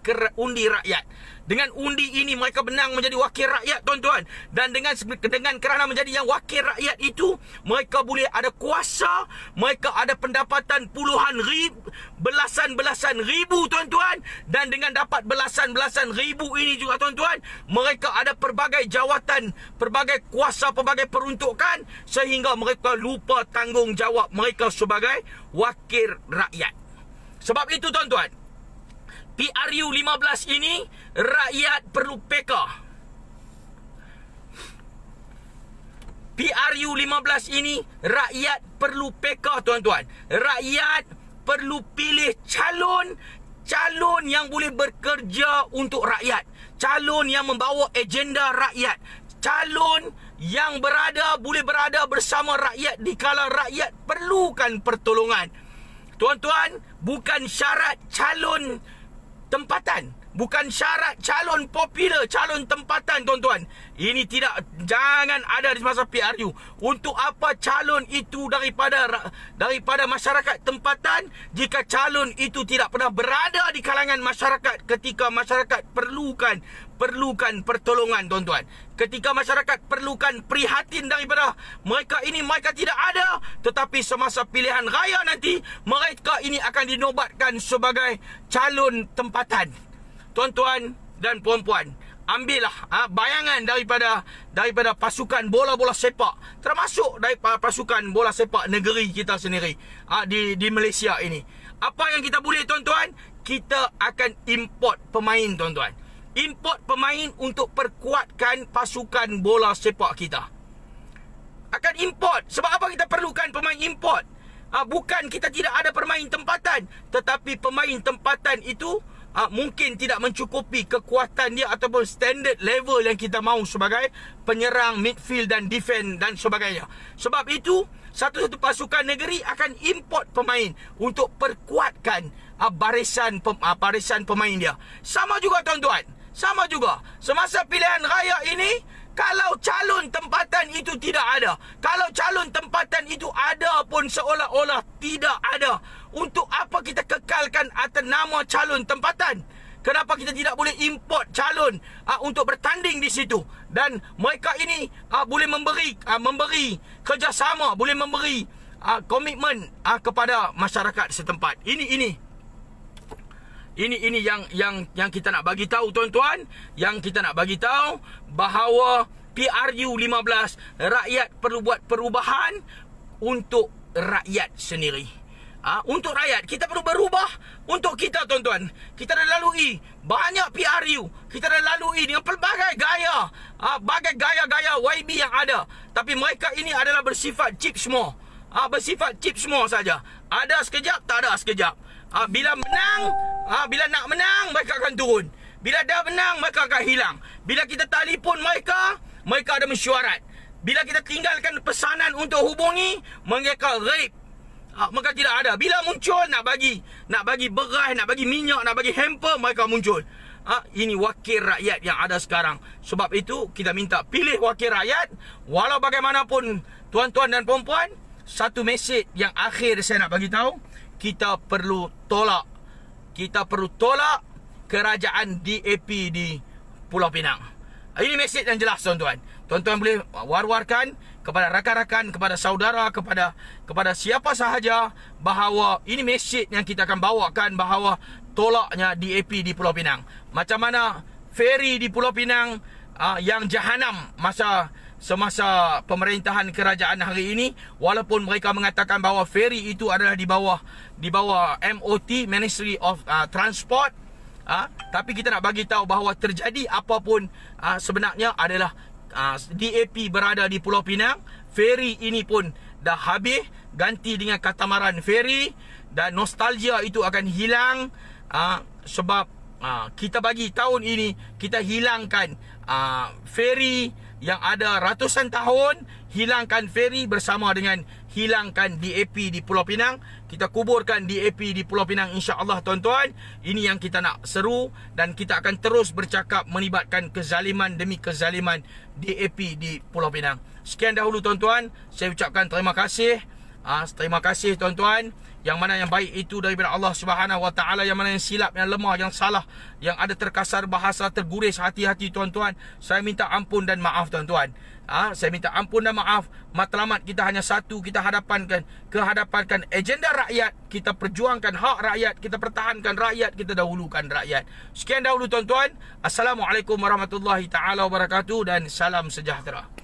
rakyat. Dengan undi ini mereka menang menjadi wakil rakyat, tuan-tuan. Dan dengan kerana menjadi yang wakil rakyat itu, mereka boleh ada kuasa, mereka ada pendapatan puluhan ribu, belasan ribu, tuan-tuan. Dan dengan dapat belasan ribu ini juga, tuan-tuan, mereka ada pelbagai jawatan, pelbagai kuasa, pelbagai peruntukan, sehingga mereka lupa tanggungjawab mereka sebagai wakil rakyat. Sebab itu, tuan-tuan, PRU 15 ini rakyat perlu peka. PRU 15 ini rakyat perlu peka, tuan-tuan. Rakyat perlu pilih calon yang boleh bekerja untuk rakyat. Calon yang membawa agenda rakyat. Calon yang boleh berada bersama rakyat dikala rakyat perlukan pertolongan. Tuan-tuan, bukan syarat calon tempatan, bukan syarat calon popular, calon tempatan, tuan-tuan. Ini jangan ada di masa PRU. Untuk apa calon itu daripada masyarakat tempatan jika calon itu tidak pernah berada di kalangan masyarakat ketika masyarakat perlukan pertolongan, tuan-tuan. Ketika masyarakat perlukan prihatin daripada mereka ini, mereka tidak ada. Tetapi semasa pilihan raya nanti, mereka ini akan dinobatkan sebagai calon tempatan. Tuan-tuan dan puan-puan, ambillah bayangan daripada pasukan bola-bola sepak, termasuk daripada pasukan bola sepak negeri kita sendiri di Malaysia ini. Apa yang kita boleh, tuan-tuan? Kita akan import pemain, tuan-tuan. Import pemain untuk perkuatkan pasukan bola sepak kita. Akan import. Sebab apa kita perlukan pemain import? Bukan kita tidak ada pemain tempatan, tetapi pemain tempatan itu mungkin tidak mencukupi kekuatan dia ataupun standard level yang kita mahu sebagai penyerang, midfield dan defend dan sebagainya. Sebab itu, satu-satu pasukan negeri akan import pemain untuk perkuatkan barisan pemain dia. Sama juga, tuan-tuan. Sama juga. Semasa pilihan raya ini, kalau calon tempatan itu tidak ada, kalau calon tempatan itu ada pun seolah-olah tidak ada, untuk apa kita kekalkan atas nama calon tempatan? Kenapa kita tidak boleh import calon untuk bertanding di situ? Dan mereka ini boleh memberi kerjasama, boleh memberi komitmen kepada masyarakat setempat. Ini yang kita nak bagi tahu, tuan-tuan. Yang kita nak bagi tahu bahawa PRU 15, rakyat perlu buat perubahan untuk rakyat sendiri. Untuk rakyat, kita perlu berubah untuk kita, tuan-tuan. Kita dah lalui banyak PRU, kita dah lalui dengan pelbagai gaya, bagai gaya-gaya YB yang ada. Tapi mereka ini adalah bersifat cheap semua. Bersifat cheap semua saja. Ada sekejap, tak ada sekejap. Bila nak menang, mereka akan turun. Bila dah menang, mereka akan hilang. Bila kita telefon mereka ada mesyuarat. Bila kita tinggalkan pesanan untuk hubungi, mereka rape. Mereka tidak ada. Bila muncul nak bagi beras, nak bagi minyak, nak bagi hamper, mereka muncul. Ini wakil rakyat yang ada sekarang. Sebab itu kita minta pilih wakil rakyat. Walau bagaimanapun, tuan-tuan dan puan-puan, satu mesej yang akhir saya nak bagi tahu, kita perlu tolak kerajaan DAP di Pulau Pinang. Ini mesej yang jelas tuan-tuan. Tuan-tuan boleh war-warkan kepada rakan-rakan, kepada saudara, kepada siapa sahaja bahawa ini mesej yang kita akan bawakan bahawa tolaknya DAP di Pulau Pinang. Macam mana feri di Pulau Pinang yang jahanam semasa pemerintahan kerajaan hari ini, walaupun mereka mengatakan bahawa feri itu adalah di bawah MOT, Ministry of Transport, tapi kita nak bagi tahu bahawa terjadi apapun sebenarnya adalah DAP berada di Pulau Pinang. Feri ini pun dah habis, ganti dengan katamaran feri, dan nostalgia itu akan hilang sebab kita bagi tahun ini kita hilangkan feri yang ada ratusan tahun, hilangkan feri bersama dengan hilangkan DAP di Pulau Pinang. Kita kuburkan DAP di Pulau Pinang, insya-Allah tuan-tuan. Ini yang kita nak seru, dan kita akan terus bercakap melibatkan kezaliman demi kezaliman DAP di Pulau Pinang. Sekian dahulu tuan-tuan, saya ucapkan terima kasih. Terima kasih tuan-tuan. Yang mana yang baik itu daripada Allah Subhanahu Wa Taala, yang mana yang silap, yang lemah, yang salah, yang ada terkasar bahasa, terguris hati-hati tuan-tuan, saya minta ampun dan maaf tuan-tuan. Saya minta ampun dan maaf. Matlamat kita hanya satu, kita kehadapankan agenda rakyat, kita perjuangkan hak rakyat, kita pertahankan rakyat, kita dahulukan rakyat. Sekian dahulu tuan-tuan. Assalamualaikum warahmatullahi taala wabarakatuh, dan salam sejahtera.